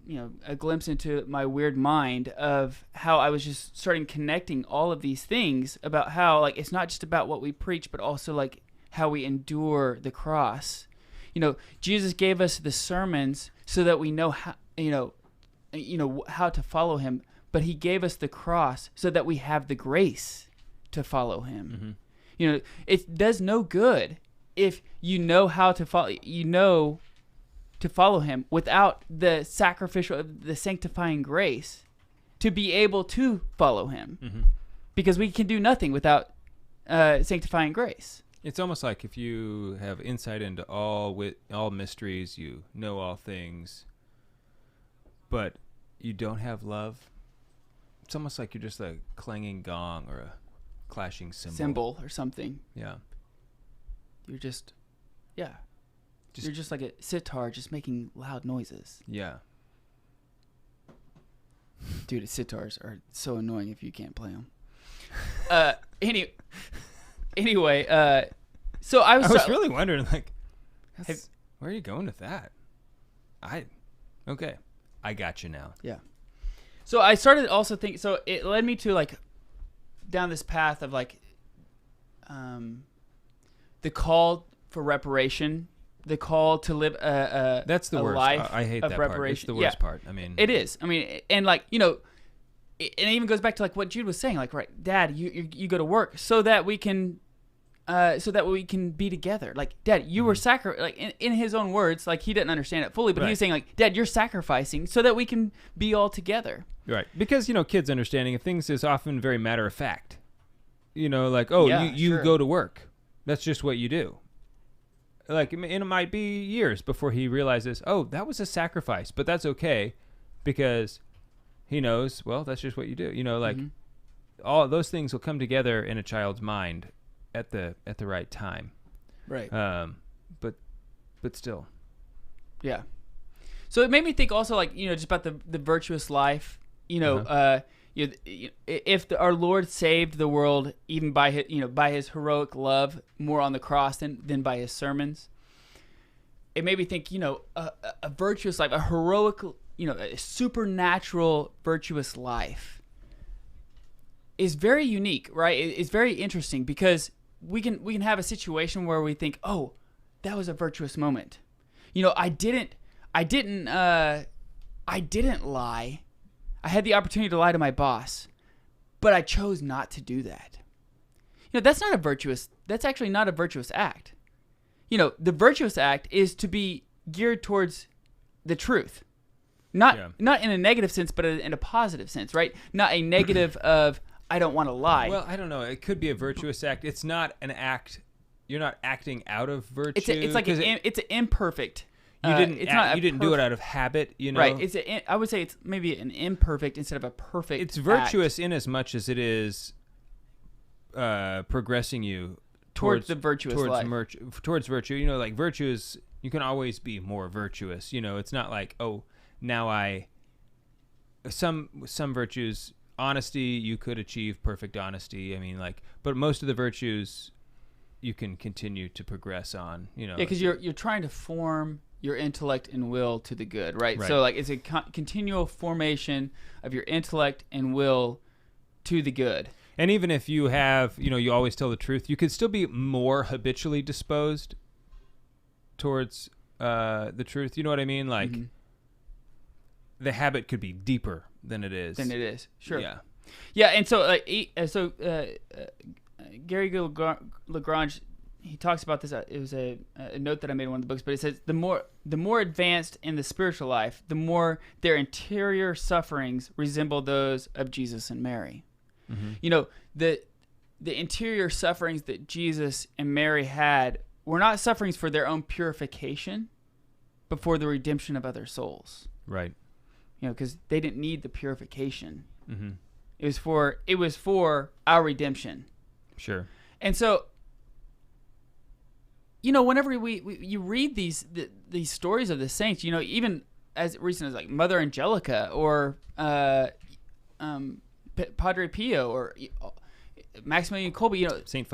you know, a glimpse into my weird mind of how I was just starting connecting all of these things about how, like, it's not just about what we preach, but also, like, how we endure the cross. You know, Jesus gave us the sermons so that we know how, you know, how to follow him, but he gave us the cross so that we have the grace to follow him. Mm-hmm. You know, it does no good if you know how to follow, to follow him without the sacrificial, the sanctifying grace to be able to follow him, because we can do nothing without sanctifying grace. It's almost like if you have insight into all mysteries, you know all things, but you don't have love. It's almost like you're just a clanging gong or a clashing cymbal or something. Yeah. You're just, you're just like a sitar, just making loud noises. Yeah. Dude, sitars are so annoying if you can't play them. Anyway, so I was really wondering, like, where are you going with that? Okay, I got you now. Yeah. So I started also thinking. So it led me to, like, down this path of, like, the call for reparation, the call to live that's the a worst. life I hate of that reparation. part. It's the worst part. I mean, it is. I mean, and, like, you know, it even goes back to, like, what Jude was saying. Like, right, Dad, you go to work so that we can be together. Like, Dad, you were like, in his own words, like, he didn't understand it fully, but he was saying, like, Dad, you're sacrificing so that we can be all together. Right. Because, you know, kids' understanding of things is often very matter of fact. You know, like, oh, you go to work. That's just what you do. Like, and it might be years before he realizes, oh, that was a sacrifice, but that's okay because he knows, well, that's just what you do. You know, like, all those things will come together in a child's mind at the right time. Right. But still. Yeah. So it made me think also, like, you know, just about the virtuous life. You know, if our Lord saved the world even by his heroic love more on the cross than by his sermons, it made me think, you know, a virtuous life, a heroic, you know, a supernatural virtuous life is very unique, right? It's very interesting because we can have a situation where we think, oh, that was a virtuous moment. You know, I didn't lie. I had the opportunity to lie to my boss, but I chose not to do that. You know, that's actually not a virtuous act. You know, the virtuous act is to be geared towards the truth. Not in a negative sense, but in a positive sense, right? Not a negative of, I don't want to lie. Well, I don't know. It could be a virtuous act. It's not an act. You're not acting out of virtue. It's like it's an imperfect. You didn't do it out of habit, Right. I would say it's maybe an imperfect instead of a perfect. It's virtuous in as much as it is progressing you towards the virtuous life. Towards virtue. Like virtue is, you can always be more virtuous. It's not like, oh, now some virtues, honesty, you could achieve perfect honesty. I mean, but most of the virtues you can continue to progress on. Yeah, because you're trying to form your intellect and will to the good, right? So it's a continual formation of your intellect and will to the good. And even if you have, you always tell the truth, you could still be more habitually disposed towards the truth. You know what I mean? Like, the habit could be deeper than it is. Sure. Yeah, and so Gary Lagrange, he talks about this. It was a note that I made in one of the books, but it says the more advanced in the spiritual life, the more their interior sufferings resemble those of Jesus and Mary. The interior sufferings that Jesus and Mary had were not sufferings for their own purification, but for the redemption of other souls. Right. Because they didn't need the purification. It was for our redemption. Sure. And so, whenever you read these stories of the saints, even as recent as like Mother Angelica or Padre Pio or Maximilian Kolbe, Saint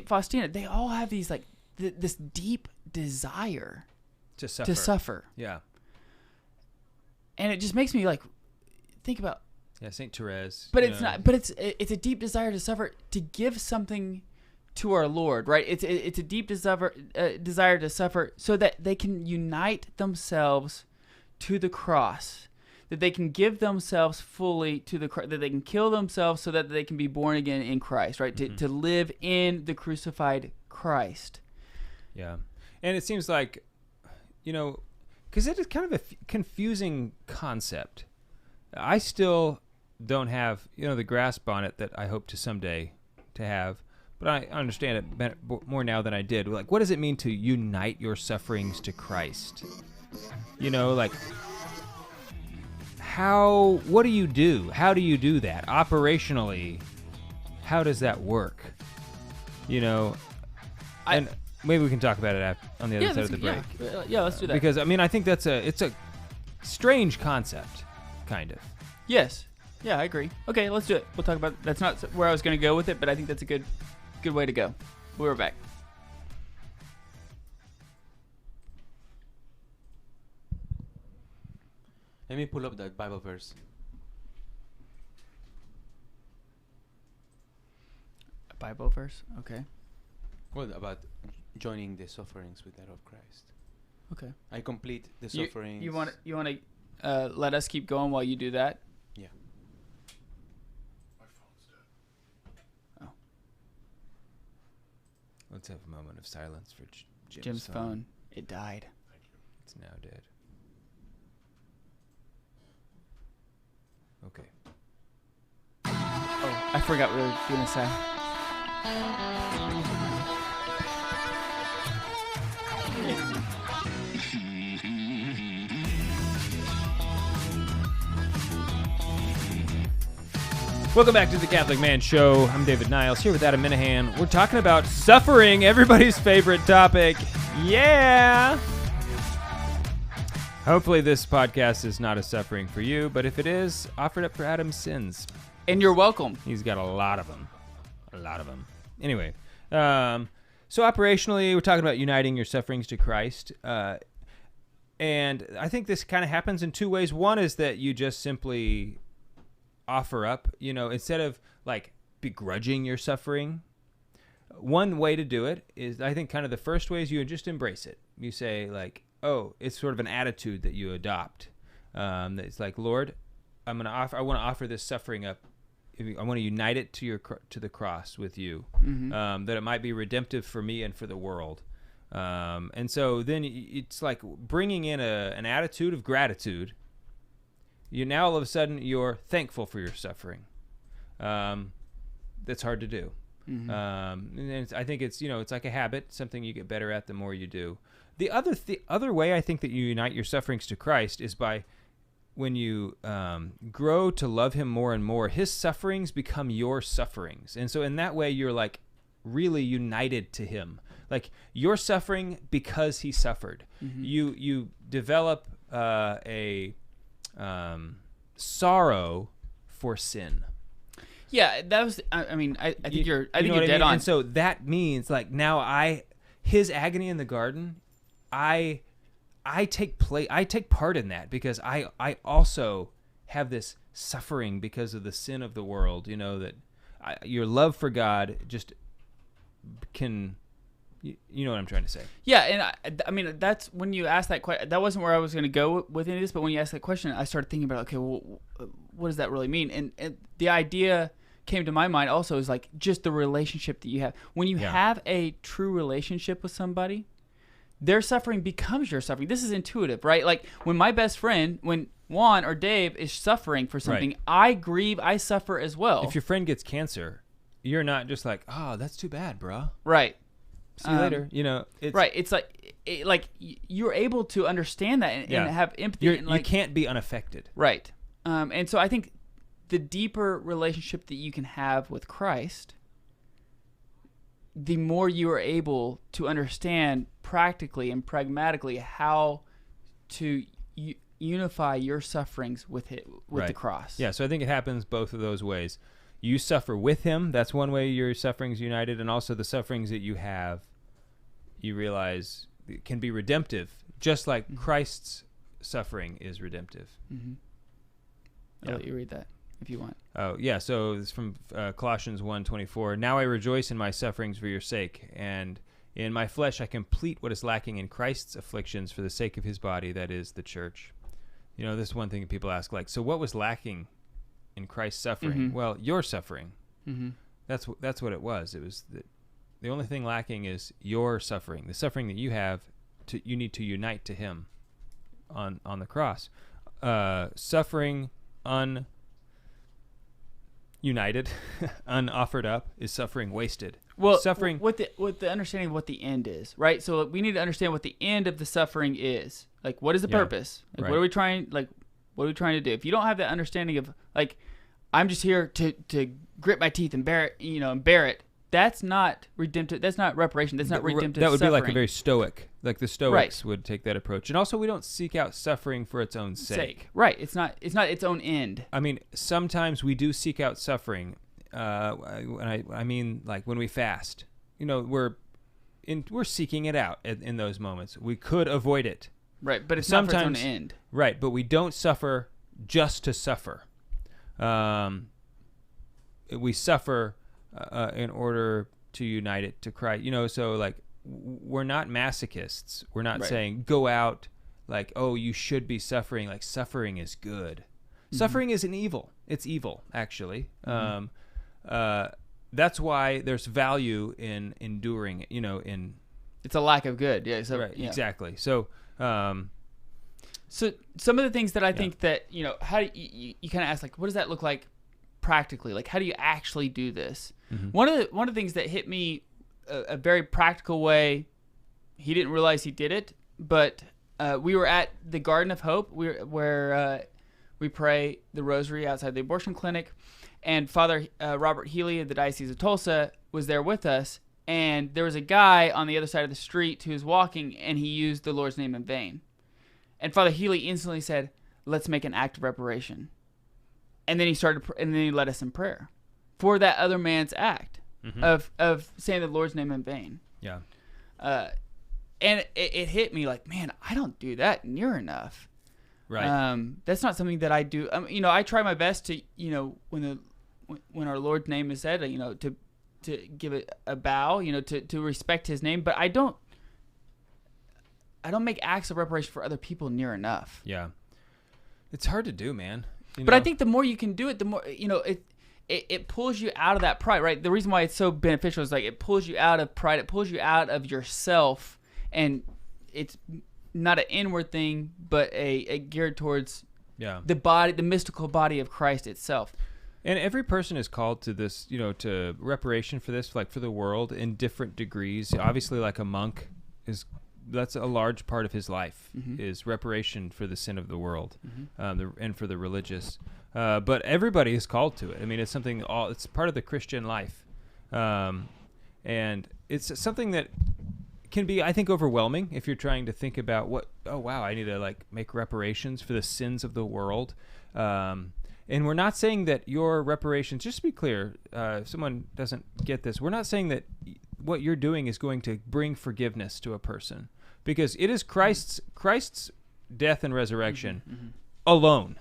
Faustina, they all have these this deep desire to suffer. Yeah. And it just makes me think about. Yeah, Saint Therese. But it's not. But it's a deep desire to suffer, to give something to our Lord, right? It's a deep desire to suffer so that they can unite themselves to the cross, that they can give themselves fully to the cross, that they can kill themselves so that they can be born again in Christ, right? To live in the crucified Christ. Yeah, and it seems like, because it is kind of a confusing concept. I still don't have, the grasp on it that I hope to someday to have, but I understand it more now than I did. Like, what does it mean to unite your sufferings to Christ? What do you do? How do you do that? Operationally, how does that work? And maybe we can talk about it on the other side of the break. Yeah, let's do that. Because, I think it's a strange concept, kind of. Yes. Yeah, I agree. Okay, let's do it. We'll talk about it. That's not where I was going to go with it, but I think that's a good way to go. We'll be back. Let me pull up that Bible verse. A Bible verse? Okay. Well, about joining the sufferings with that of Christ. Okay. I complete the sufferings. You want to let us keep going while you do that? Yeah. My phone's dead. Oh. Let's have a moment of silence for Jim's phone. It died. Thank you. It's now dead. Okay. Oh, I forgot what we were going to say. Welcome back to the Catholic Man Show. I'm David Niles here with Adam Minahan. We're talking about suffering, everybody's favorite topic. Yeah! Hopefully this podcast is not a suffering for you, but if it is, offer it up for Adam's sins. And you're welcome. He's got a lot of them. Anyway, so operationally, we're talking about uniting your sufferings to Christ. And I think this kind of happens in two ways. One is that you just simply offer up, instead of begrudging your suffering. One way to do it is, I think, kind of the first way is you just embrace it. You say it's sort of an attitude that you adopt. It's like, Lord, I want to offer this suffering up. I want to unite it to the cross with you, that it might be redemptive for me and for the world. And so then it's like bringing in an attitude of gratitude. You now all of a sudden you're thankful for your suffering. That's hard to do. Mm-hmm. And I think it's it's like a habit, something you get better at the more you do. The other way I think that you unite your sufferings to Christ is by when you grow to love him more and more, his sufferings become your sufferings. And so in that way, you're like really united to him. Like you're suffering because he suffered. Mm-hmm. You develop a sorrow for sin. Yeah, that was. I mean, I think you're dead on. And so that means like now his agony in the garden, I take part in that because I also have this suffering because of the sin of the world. That your love for God just can. You know what I'm trying to say? Yeah, and I mean that's when you asked that question. That wasn't where I was going to go with any of this, but when you asked that question, I started thinking about okay, well, what does that really mean? And the idea came to my mind also is like just the relationship that you have when you have a true relationship with somebody. Their suffering becomes your suffering. This is intuitive, right? Like when my best friend, when Juan or Dave is suffering for something, right. I grieve, I suffer as well. If your friend gets cancer, you're not just like, oh, that's too bad, bro. Right. See you later. Right. It's like you're able to understand that and have empathy. You can't be unaffected. Right. And so I think the deeper relationship that you can have with Christ, the more you are able to understand practically and pragmatically how to unify your sufferings with the cross. Yeah, so I think it happens both of those ways. You suffer with him. That's one way your suffering's united. And also the sufferings that you have, you realize can be redemptive, just like Christ's suffering is redemptive. Mm-hmm. I'll let you read that if you want. Oh, yeah. So it's from Colossians 1:24. Now I rejoice in my sufferings for your sake, and in my flesh I complete what is lacking in Christ's afflictions for the sake of his body, that is the church. This is one thing that people ask, like, so what was lacking in Christ's suffering? Mm-hmm. Well, your suffering. Mm-hmm. That's what it was. It was the only thing lacking is your suffering. The suffering that you have, you need to unite to him on the cross. Suffering ununited, unoffered up is suffering wasted. Well, suffering with the understanding of what the end is, right? So we need to understand what the end of the suffering is. Like, what is the purpose? Like, right. What are we trying to do? If you don't have that understanding of like, I'm just here to grit my teeth and bear it. That's not redemptive. That's not reparation. That's not redemptive. That would suffering. be like a very stoic. Like the Stoics would take that approach. And also, we don't seek out suffering for its own sake. Right. It's not its own end. I mean, sometimes we do seek out suffering. I mean, like when we fast, we're seeking it out in those moments. We could avoid it. Right, but it's not for its own end. Right, but we don't suffer just to suffer. We suffer in order to unite it to Christ. So like we're not masochists. We're not saying go out like, oh, you should be suffering. Like suffering is good. Mm-hmm. Suffering isn't evil. It's evil, actually. Mm-hmm. That's why there's value in enduring. It's a lack of good. Yeah. So, right. Yeah. Exactly. So. So some of the things that I think that how do you kind of ask, like, what does that look like practically? Like, how do you actually do this? Mm-hmm. One of the things that hit me a very practical way. He didn't realize he did it, but we were at the Garden of Hope, where we pray the Rosary outside the abortion clinic, and Father Robert Healy of the Diocese of Tulsa was there with us, and there was a guy on the other side of the street who was walking, and he used the Lord's name in vain. And Father Healy instantly said, "Let's make an act of reparation." And then he led us in prayer for that other man's act of saying the Lord's name in vain. Yeah. And it hit me like, man, I don't do that near enough. Right. That's not something that I do. I try my best to, when our Lord's name is said, to give it a bow, to respect his name, but I don't make acts of reparation for other people near enough. Yeah. It's hard to do, man. But I think the more you can do it, the more, it pulls you out of that pride, right? The reason why it's so beneficial is like it pulls you out of pride. It pulls you out of yourself and it's not an inward thing, but a geared towards the mystical body of Christ itself. And every person is called to this, to reparation for this, like for the world in different degrees. Obviously, like a monk that's a large part of his life is reparation for the sin of the world, and for the religious. But everybody is called to it. I mean, it's something it's part of the Christian life. And it's something that can be, I think, overwhelming if you're trying to think about I need to like make reparations for the sins of the world. And we're not saying that your reparations, just to be clear, if someone doesn't get this, we're not saying that what you're doing is going to bring forgiveness to a person, because it is Christ's death and resurrection alone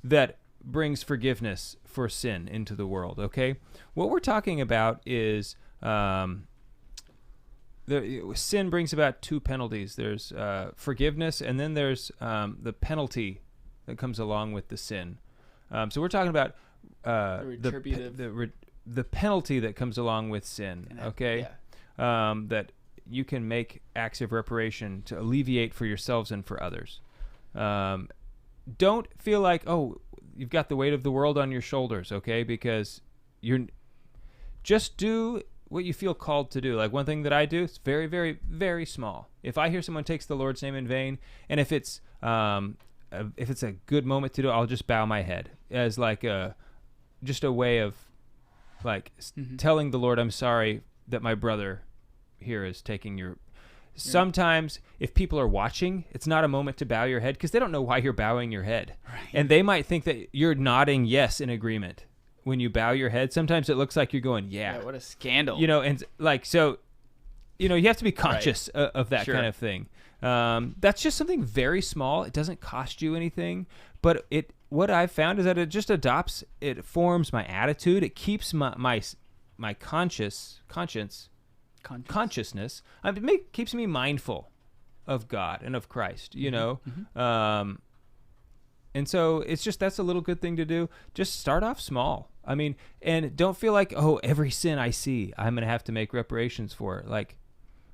that brings forgiveness for sin into the world, okay? What we're talking about is sin brings about two penalties. There's forgiveness, and then there's the penalty that comes along with the sin. So we're talking about the penalty that comes along with sin, okay? That you can make acts of reparation to alleviate for yourselves and for others. Don't feel like, you've got the weight of the world on your shoulders, okay? Because just do what you feel called to do. Like one thing that I do, it's very, very, very small. If I hear someone takes the Lord's name in vain, and if it's a good moment to do it, I'll just bow my head as like just a way of like telling the Lord, I'm sorry that my brother here is taking your... Sometimes if people are watching, it's not a moment to bow your head because they don't know why you're bowing your head. Right. And they might think that you're nodding yes in agreement when you bow your head. Sometimes it looks like you're going, yeah. What a scandal. And like, so, you have to be conscious of that kind of thing. That's just something very small. It doesn't cost you anything, but what I've found is that it just it forms my attitude. It keeps my consciousness. Keeps me mindful of God and of Christ, and so it's just, that's a little good thing to do. Just start off small. I mean, and don't feel like, every sin I see, I'm going to have to make reparations for. Like,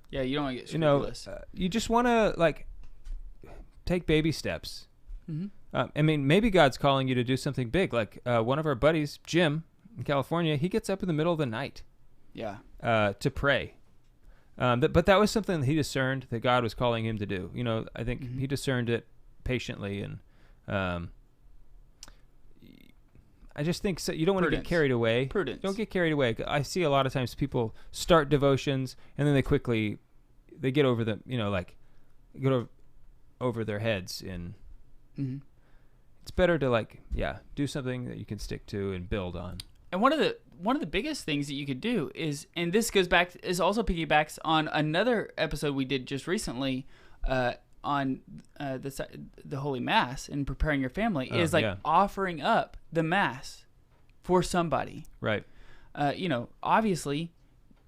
yeah, you don't want to get scrupulous. You just want to like take baby steps. I mean, maybe God's calling you to do something big. Like one of our buddies, Jim, in California, he gets up in the middle of the night. Yeah. To pray. But that was something that he discerned that God was calling him to do. I think he discerned it patiently, and I just think you don't want to get carried away. Prudence. Don't get carried away. I see a lot of times people start devotions and then they get over get over their heads, and it's better to do something that you can stick to and build on. And one of the biggest things that you could do is, and this also piggybacks on another episode we did just recently on the Holy Mass and preparing your family, is offering up the Mass for somebody. Right. Obviously,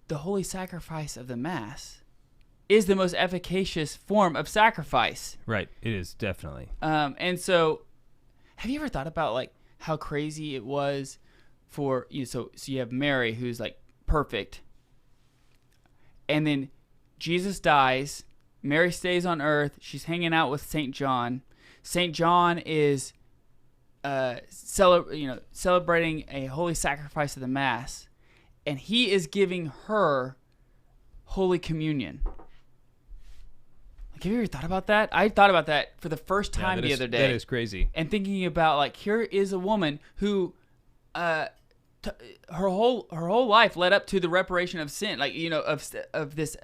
the holy sacrifice of the Mass is the most efficacious form of sacrifice. Right. It is, definitely. And so, have you ever thought about how crazy it was for you? So you have Mary, who's perfect, and then Jesus dies. Mary stays on earth. She's hanging out with St. John. St. John is celebrating a holy sacrifice of the Mass, and he is giving her Holy Communion. Have you ever thought about that? I thought about that for the first time the other day. That is crazy. And thinking about here is a woman who her whole life led up to the reparation of sin, of this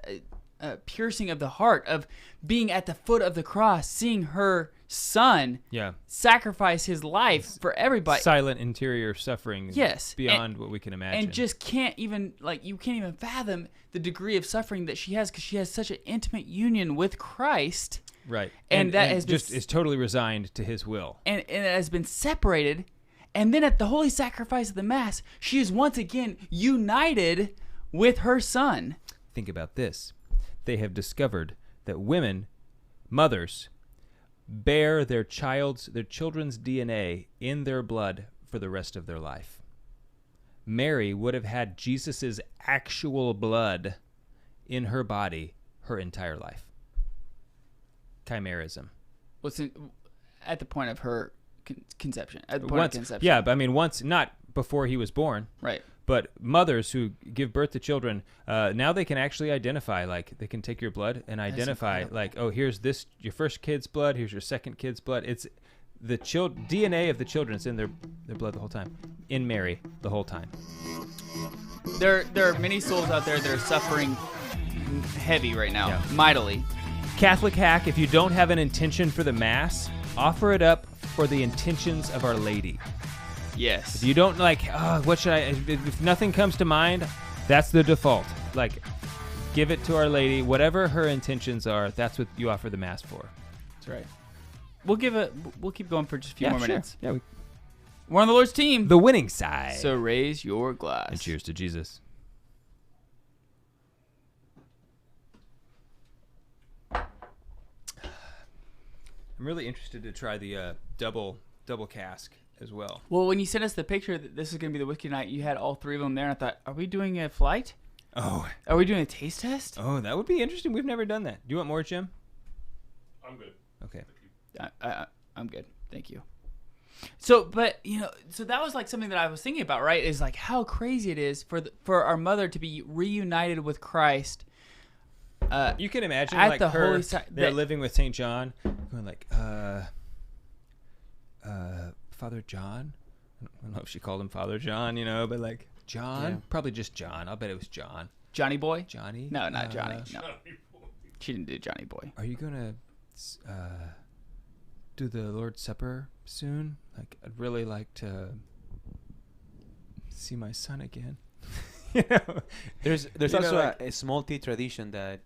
piercing of the heart, of being at the foot of the cross, seeing her son sacrifice his life for everybody. Silent interior suffering. Yes. Beyond what we can imagine. And just can't even, you can't even fathom the degree of suffering that she has, because she has such an intimate union with Christ. Right. And that has just is totally resigned to his will. And it has been separated. And then at the holy sacrifice of the Mass, she is once again united with her son. Think about this. They have discovered that women, mothers, bear their children's DNA in their blood for the rest of their life. Mary would have had Jesus's actual blood in her body her entire life. chimerism. At the point of her conception. At the point of conception. Yeah, but I mean, once, not before he was born. Right. But mothers who give birth to children, now they can actually identify, like, they can take your blood and identify, like, oh, here's your first kid's blood, here's your second kid's blood. It's the DNA of the children is in their blood the whole time. In Mary the whole time. There are many souls out there that are suffering heavy right now, mightily. Catholic hack, if you don't have an intention for the Mass, offer it up for the intentions of Our Lady. Yes. If you don't what should I, if nothing comes to mind, that's the default. Like, give it to Our Lady. Whatever her intentions are, that's what you offer the Mass for. That's right. We'll keep going for just a few more minutes. Yeah, we're on the Lord's team. The winning side. So raise your glass. And cheers to Jesus. I'm really interested to try the double cask as well. Well, when you sent us the picture that this is going to be the whiskey night, you had all three of them there, and I thought, are we doing a flight? Oh. Are we doing a taste test? Oh, that would be interesting. We've never done that. Do you want more, Jim? I'm good. Okay. I'm good. Thank you. So, but, so that was like something that I was thinking about, right? Is like how crazy it is for our mother to be reunited with Christ. You can imagine at like the her, Holy they're living with St. John, going like, Father John? I don't know if she called him Father John, but like, John? Yeah. Probably just John. I'll bet it was John. Johnny Boy? Johnny? No, not Johnny. No. Johnny boy. She didn't do Johnny Boy. Are you going to do the Lord's Supper soon? Like, I'd really like to see my son again. There's also a small T tradition that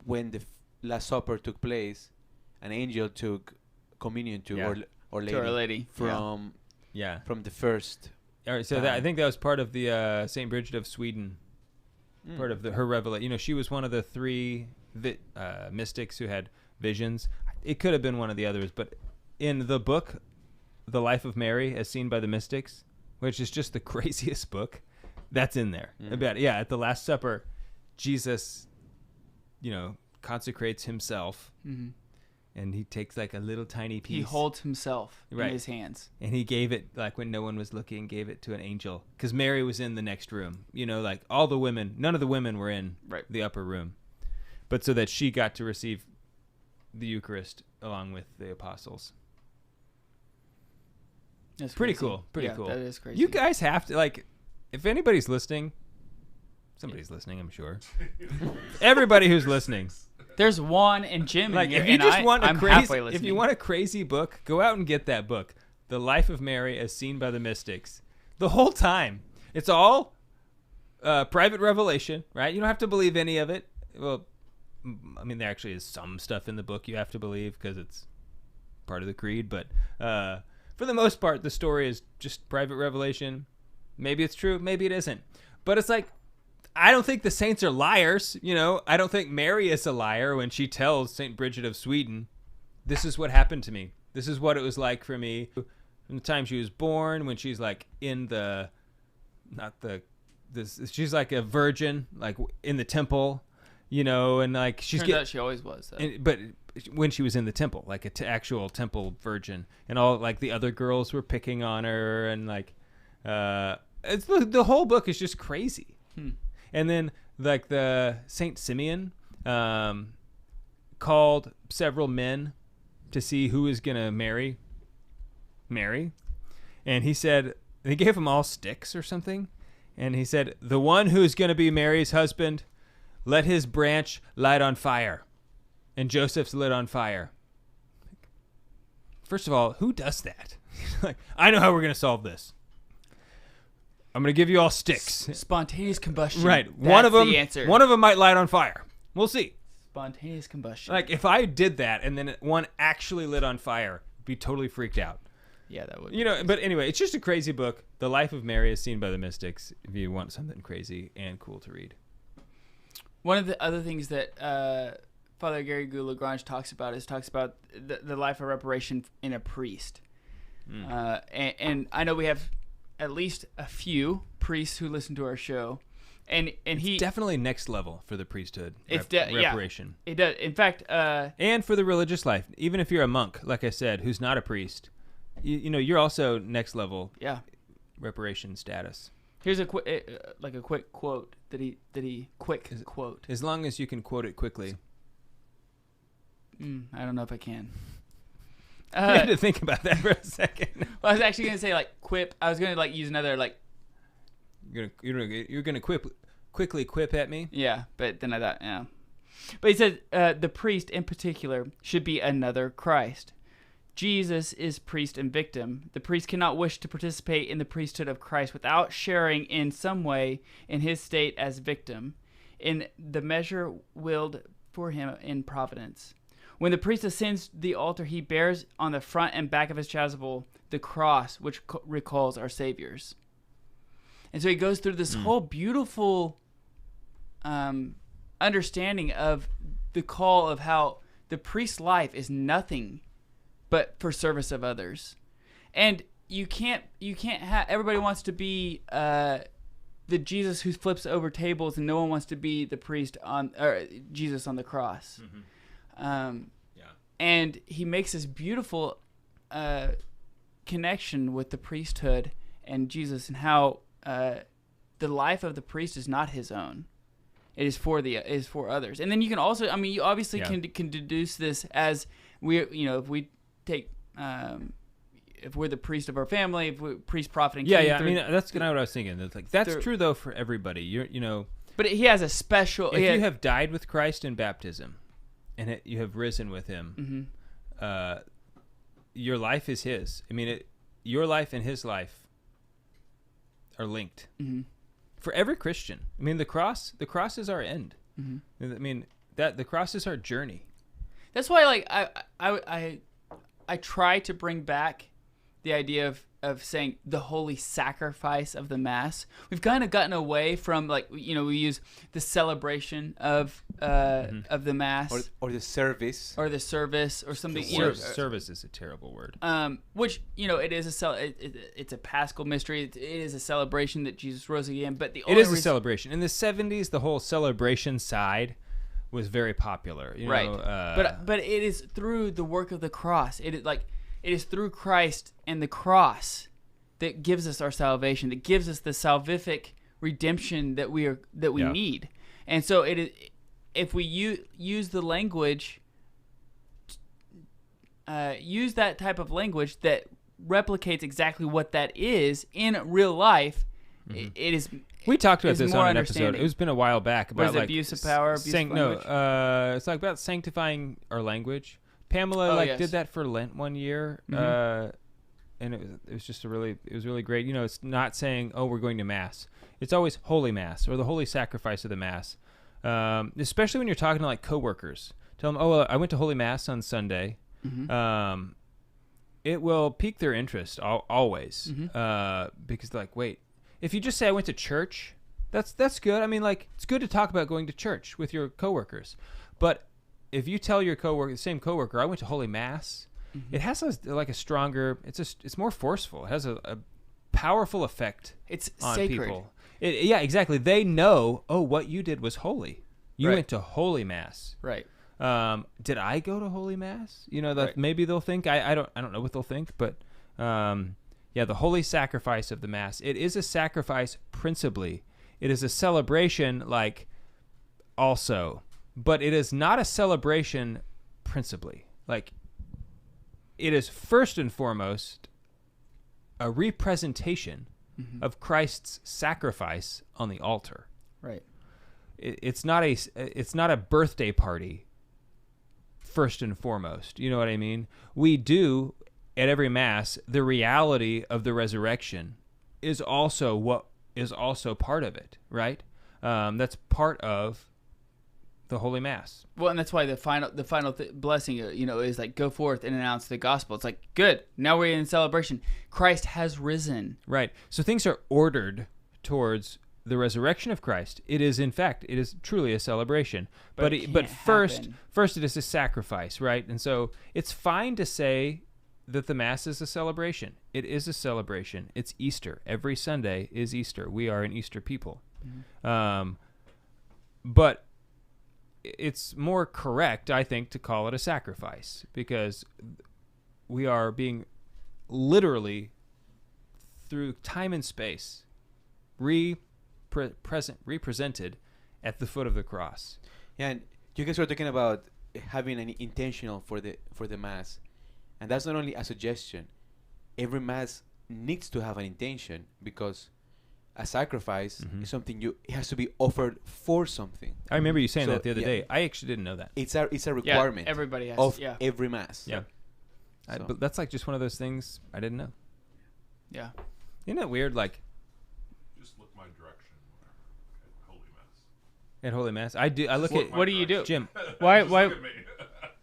when the Last Supper took place, an angel took communion to Our Lady, from the first. All right, so I think that was part of the Saint Bridget of Sweden, part of her revelation. She was one of the three mystics who had visions. It could have been one of the others, but in the book, The Life of Mary, as seen by the mystics, which is just the craziest book, that's in there. About at the Last Supper, Jesus, consecrates himself, and he takes like a little tiny piece. He holds himself in his hands, and he gave it like when no one was looking, gave it to an angel because Mary was in the next room. Like all the women, none of the women were in the upper room, but so that she got to receive the Eucharist along with the apostles. That's pretty crazy. Cool. Pretty cool. That is crazy. You guys have to if anybody's listening, somebody's listening, I'm sure. Everybody who's listening. There's one in Jim. Like in if you just want I'm halfway listening. if you want a crazy book, go out and get that book, The Life of Mary as Seen by the Mystics. The whole time, it's all private revelation, right? You don't have to believe any of it. Well, I mean, there actually is some stuff in the book you have to believe because it's part of the creed, but for the most part, the story is just private revelation. Maybe it's true, maybe it isn't. But it's like, I don't think the saints are liars, I don't think Mary is a liar when she tells St. Bridget of Sweden, this is what happened to me. This is what it was like for me from the time she was born, when she's like in she's like a virgin, like in the temple, and like she's Turns out she always was, though. but when she was in the temple, like an actual temple virgin, and all like the other girls were picking on her, and like it's the whole book is just crazy. And then like the Saint Simeon called several men to see who is gonna marry Mary, and he said they gave them all sticks or something, and he said the one who's gonna be Mary's husband, let his branch light on fire. And Joseph's lit on fire. First of all, who does that? Like, I know how we're going to solve this. I'm going to give you all sticks. Spontaneous combustion. Right. That's One of them, the answer. One of them might light on fire. We'll see. Spontaneous combustion. Like, if I did that and then one actually lit on fire, I'd be totally freaked out. Yeah, that would. But anyway, it's just a crazy book. The Life of Mary is Seen by the Mystics, if you want something crazy and cool to read. One of the other things that Father Gary Goulagrange talks about the life of reparation in a priest. And I know we have at least a few priests who listen to our show, and it's he definitely next level for the priesthood. Reparation. Yeah, it does. In fact, and for the religious life, even if you're a monk, like I said, who's not a priest, you're also next level. Yeah. Reparation status. Here's a quick quote that he quote. As long as you can quote it quickly. I don't know if I can. You had to think about that for a second. Well, I was actually gonna say quip. I was gonna use another You're gonna quickly quip at me. Yeah, but then I thought, yeah. But he said the priest in particular should be another Christ. Jesus is priest and victim. The priest cannot wish to participate in the priesthood of Christ without sharing in some way in his state as victim, in the measure willed for him in providence. When the priest ascends the altar, he bears on the front and back of his chasuble the cross, which recalls our Savior's. And so he goes through this whole beautiful understanding of the call of how the priest's life is nothing but for service of others. And you can't have, everybody wants to be the Jesus who flips over tables, and no one wants to be the priest or Jesus on the cross. And he makes this beautiful connection with the priesthood and Jesus, and how the life of the priest is not his own. It is for others. And then you can also, you obviously can deduce this as if we take, if we're the priest of our family, if we're priest, prophet, and king. That's kind of what I was thinking. That's true though for everybody. But he has a special. If you have died with Christ in baptism, and you have risen with him, your life is his. Your life and his life are linked. For every Christian. the cross is our end. That the cross is our journey. That's why I try to bring back the idea of saying the holy sacrifice of the Mass. We've kind of gotten away from we use the celebration of the Mass or the service or something. Service is a terrible word. Which it is it's a Paschal mystery. It is a celebration that Jesus rose again. But it is a celebration. In the 70s, the whole celebration side was very popular, right? But it is through the work of the cross. It is through Christ and the cross that gives us our salvation. That gives us the salvific redemption that we need. And so it is. If we use the language, use that type of language that replicates exactly what that is in real life, it is. We talked about this on an episode. It's been a while back about abuse of power. It's about sanctifying our language. Pamela did that for Lent one year, and it was just really great. It's not saying, "Oh, we're going to Mass." It's always Holy Mass or the Holy Sacrifice of the Mass. Especially when you're talking to coworkers, tell them, "Oh, I went to Holy Mass on Sunday." It will pique their interest always, because they're like, "Wait." If you just say I went to church, that's good. It's good to talk about going to church with your coworkers. But if you tell your the same coworker, I went to Holy Mass, it has a stronger. It's more forceful. It has a powerful effect. It's on sacred. People. Yeah, exactly. They know. Oh, what you did was holy. You went to Holy Mass. Right. Did I go to Holy Mass? Right. Maybe they'll think. I don't know what they'll think, but. The holy sacrifice of the Mass. It is a sacrifice principally. It is a celebration also. But it is not a celebration principally. It is first and foremost a representation of Christ's sacrifice on the altar. Right. It's not a birthday party first and foremost. You know what I mean? We do... At every Mass, the reality of the resurrection is also part of it, right? That's part of the Holy Mass. Well, and that's why the final blessing, is go forth and announce the gospel. It's good. Now we're in celebration. Christ has risen. Right. So things are ordered towards the resurrection of Christ. It is truly a celebration. But first it is a sacrifice, right? And so it's fine to say that the Mass is a celebration. It is a celebration. It's Easter. Every Sunday is Easter. We are an Easter people. But it's more correct, I think, to call it a sacrifice, because we are being literally, through time and space, represented at the foot of the cross. Yeah, and you guys were talking about having an intentional for the mass, and that's not only a suggestion. Every mass needs to have an intention, because a sacrifice is something it has to be offered for something. I remember you saying that the other day. I actually didn't know that. It's a requirement. Everybody has of every mass. Yeah. So. But that's like just one of those things I didn't know. Yeah. Isn't it weird? Like, Just look my direction at Holy Mass. at Holy Mass, I do. I look at What do you do, Jim. Why? Just Why? look at me.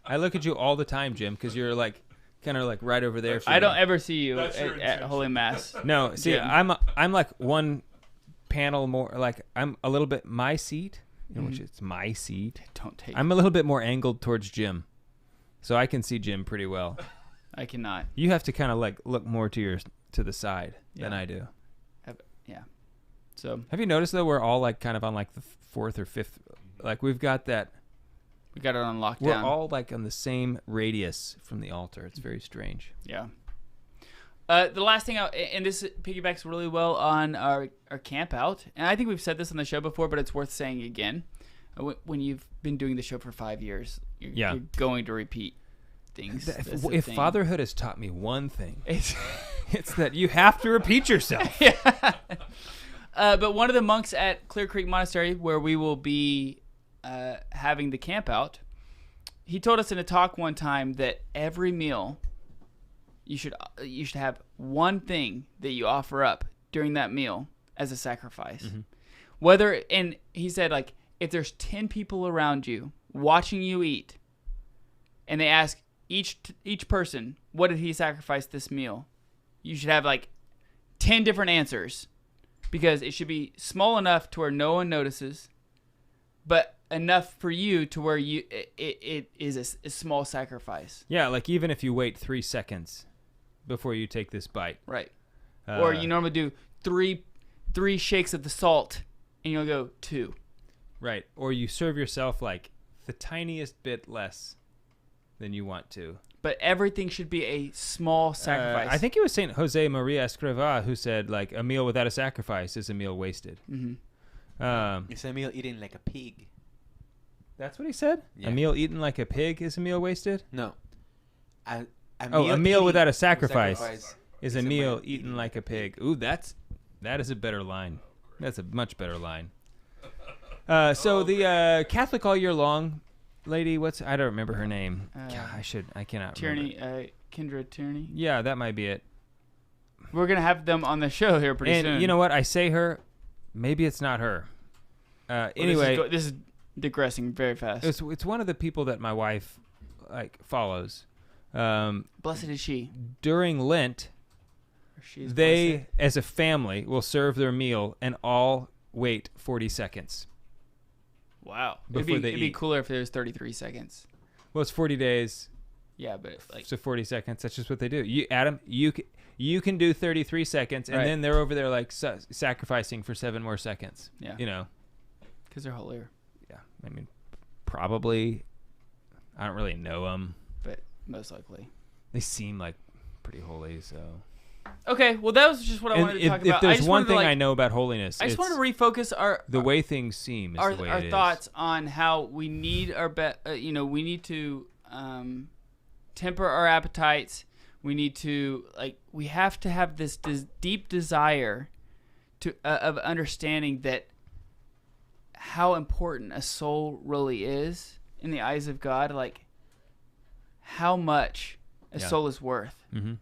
I look at you all the time, Jim, because you're like kind of like right over there. For I me. don't ever see you That's your at intention. Holy Mass. No, see, Jim. I'm like one panel more. Like I'm a little bit my seat, which it's my seat. Don't take. I'm a little bit more angled towards Jim, so I can see Jim pretty well. I cannot. You have to kind of like look more to the side than I do. Yeah. So Have you noticed though we're all like kind of on like the fourth or fifth, like we've got that. we got it on lockdown. We're all like on the same radius from the altar. It's very strange. Yeah. The last thing, and this piggybacks really well on our camp out, and I think we've said this on the show before, but it's worth saying again. When you've been doing the show for 5 years, you're going to repeat things. That's the If thing. fatherhood has taught me one thing, It's it's that you have to repeat yourself. but one of the monks at Clear Creek Monastery, where we will be having the camp out, he told us in a talk one time that every meal you should have one thing that you offer up during that meal as a sacrifice. Whether, and he said, like, if there's 10 people around you watching you eat, and they ask each person, what did he sacrifice this meal? You should have like 10 different answers, because it should be small enough to where no one notices, but enough for you to where it is a small sacrifice. Yeah, like even if you wait 3 seconds before you take this bite. Right. Or you normally do three shakes of the salt, and you'll go 2. Right. Or you serve yourself like the tiniest bit less than you want to. But everything should be a small sacrifice. I think it was Saint Jose Maria Escrivá who said like a meal without a sacrifice is a meal wasted. It's a meal eaten like a pig. That's what he said? Yeah. A meal eaten like a pig is a meal wasted? No. A meal without a eaten- sacrifice is a meal eaten like a pig. Ooh, that is a better line. That's a much better line. So the Catholic all year long lady, I don't remember her name. I cannot Tierney, remember. Kendra Tierney. Yeah, that might be it. We're gonna have them on the show here pretty soon. And you know what? I say her, maybe it's not her. Anyway, this is digressing very fast. it's one of the people that my wife like follows. Blessed is she. During Lent, She's they blessed. as a family will serve their meal and all wait 40 seconds. Wow. Before they it'd be eat. cooler if there was 33 seconds. Well, it's 40 days, Yeah, but like so 40 seconds. That's just what they do. You, Adam, you can do 33 seconds, and Right. then they're over there like sacrificing for 7 more seconds. Yeah. You know. because they're holier, Yeah. I mean, probably. I don't really know them. but most likely. They seem like pretty holy, so. Okay, well that was just what I And wanted to talk if about. I there's just one wanted to, thing like, I know about holiness, I just it's want to refocus the way things seem is our the way our it is. thoughts on how we need our we need to temper our appetites. We need to we have to have this deep desire to of understanding that how important a soul really is in the eyes of God, like how much a soul is worth. Mm-hmm.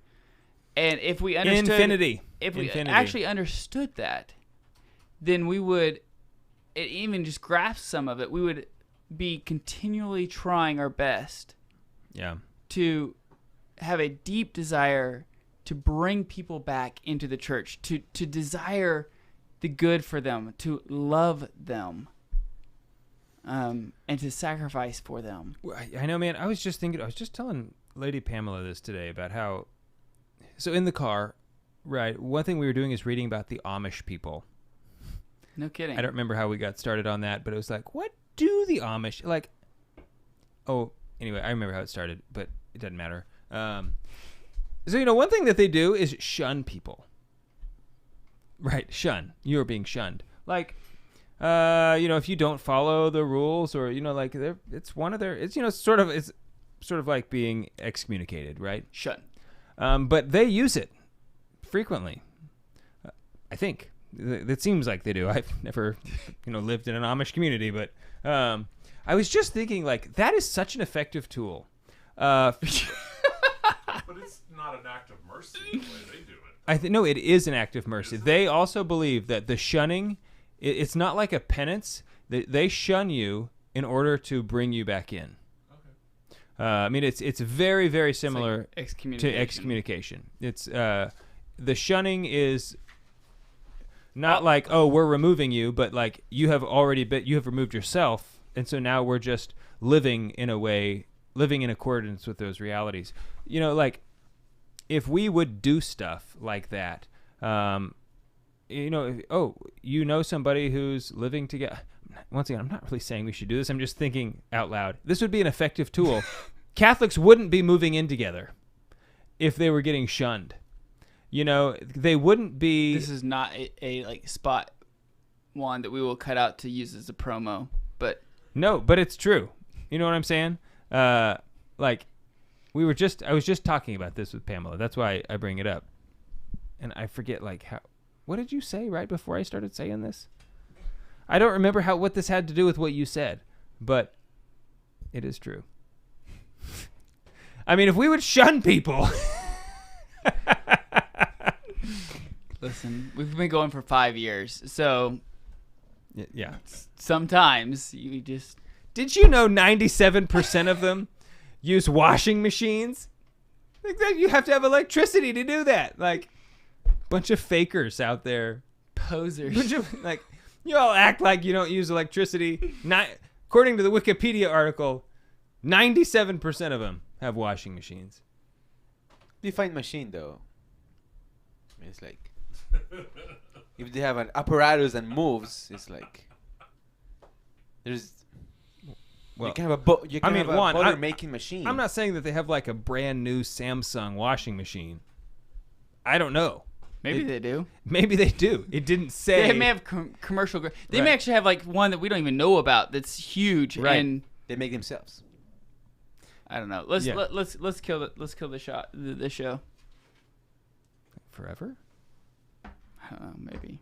And if we understood Infinity. if we Infinity. actually understood that, then we would, it even just grasp some of it, we would be continually trying our best Yeah. to have a deep desire to bring people back into the church, to desire the good for them, to love them, and to sacrifice for them. I know, man. I was just telling Lady Pamela this today about how, so in the car, right, one thing we were doing is reading about the Amish people. No kidding. I don't remember how we got started on that, but it was like, what do the Amish like? Oh, anyway, I remember how it started, but it doesn't matter. So one thing that they do is shun people. Right, shun. You are being shunned. Like, if you don't follow the rules, or like it's one of their. It's sort of like being excommunicated, right? Shun. But they use it frequently. I think it seems like they do. I've never, lived in an Amish community, but I was just thinking, like, that is such an effective tool. But it's not an act of mercy the way they do it. No, it is an act of mercy. They also believe that the shunning, it's not like a penance. They shun you in order to bring you back in. Okay. It's very, very similar to excommunication. It's the shunning is not like, oh, we're removing you, but like you have removed yourself, and so now we're just living in accordance with those realities. Like if we would do stuff like that, somebody who's living together. Once again, I'm not really saying we should do this. I'm just thinking out loud. This would be an effective tool. Catholics wouldn't be moving in together if they were getting shunned. They wouldn't be. This is not a like spot one that we will cut out to use as a promo, but no, but it's true. You know what I'm saying? I was just talking about this with Pamela. That's why I bring it up, and I forget what did you say right before I started saying this? I don't remember what this had to do with what you said, but it is true. If we would shun people. Listen, we've been going for 5 years, so yeah. Sometimes you just. Did you know 97% of them use washing machines? You have to have electricity to do that. Like, bunch of fakers out there, posers. You all act like you don't use electricity. According to the Wikipedia article, 97% of them have washing machines. Define machine, though. It's like if they have an apparatus that moves, it's like there's. Well, you can have a butter making machine. I'm not saying that they have like a brand new Samsung washing machine. I don't know. Maybe they do. Maybe they do. It didn't say. They may have commercial. They may actually have like one that we don't even know about that's huge, right. And they make themselves. I don't know. Let's kill the show. Forever? I don't know. Maybe.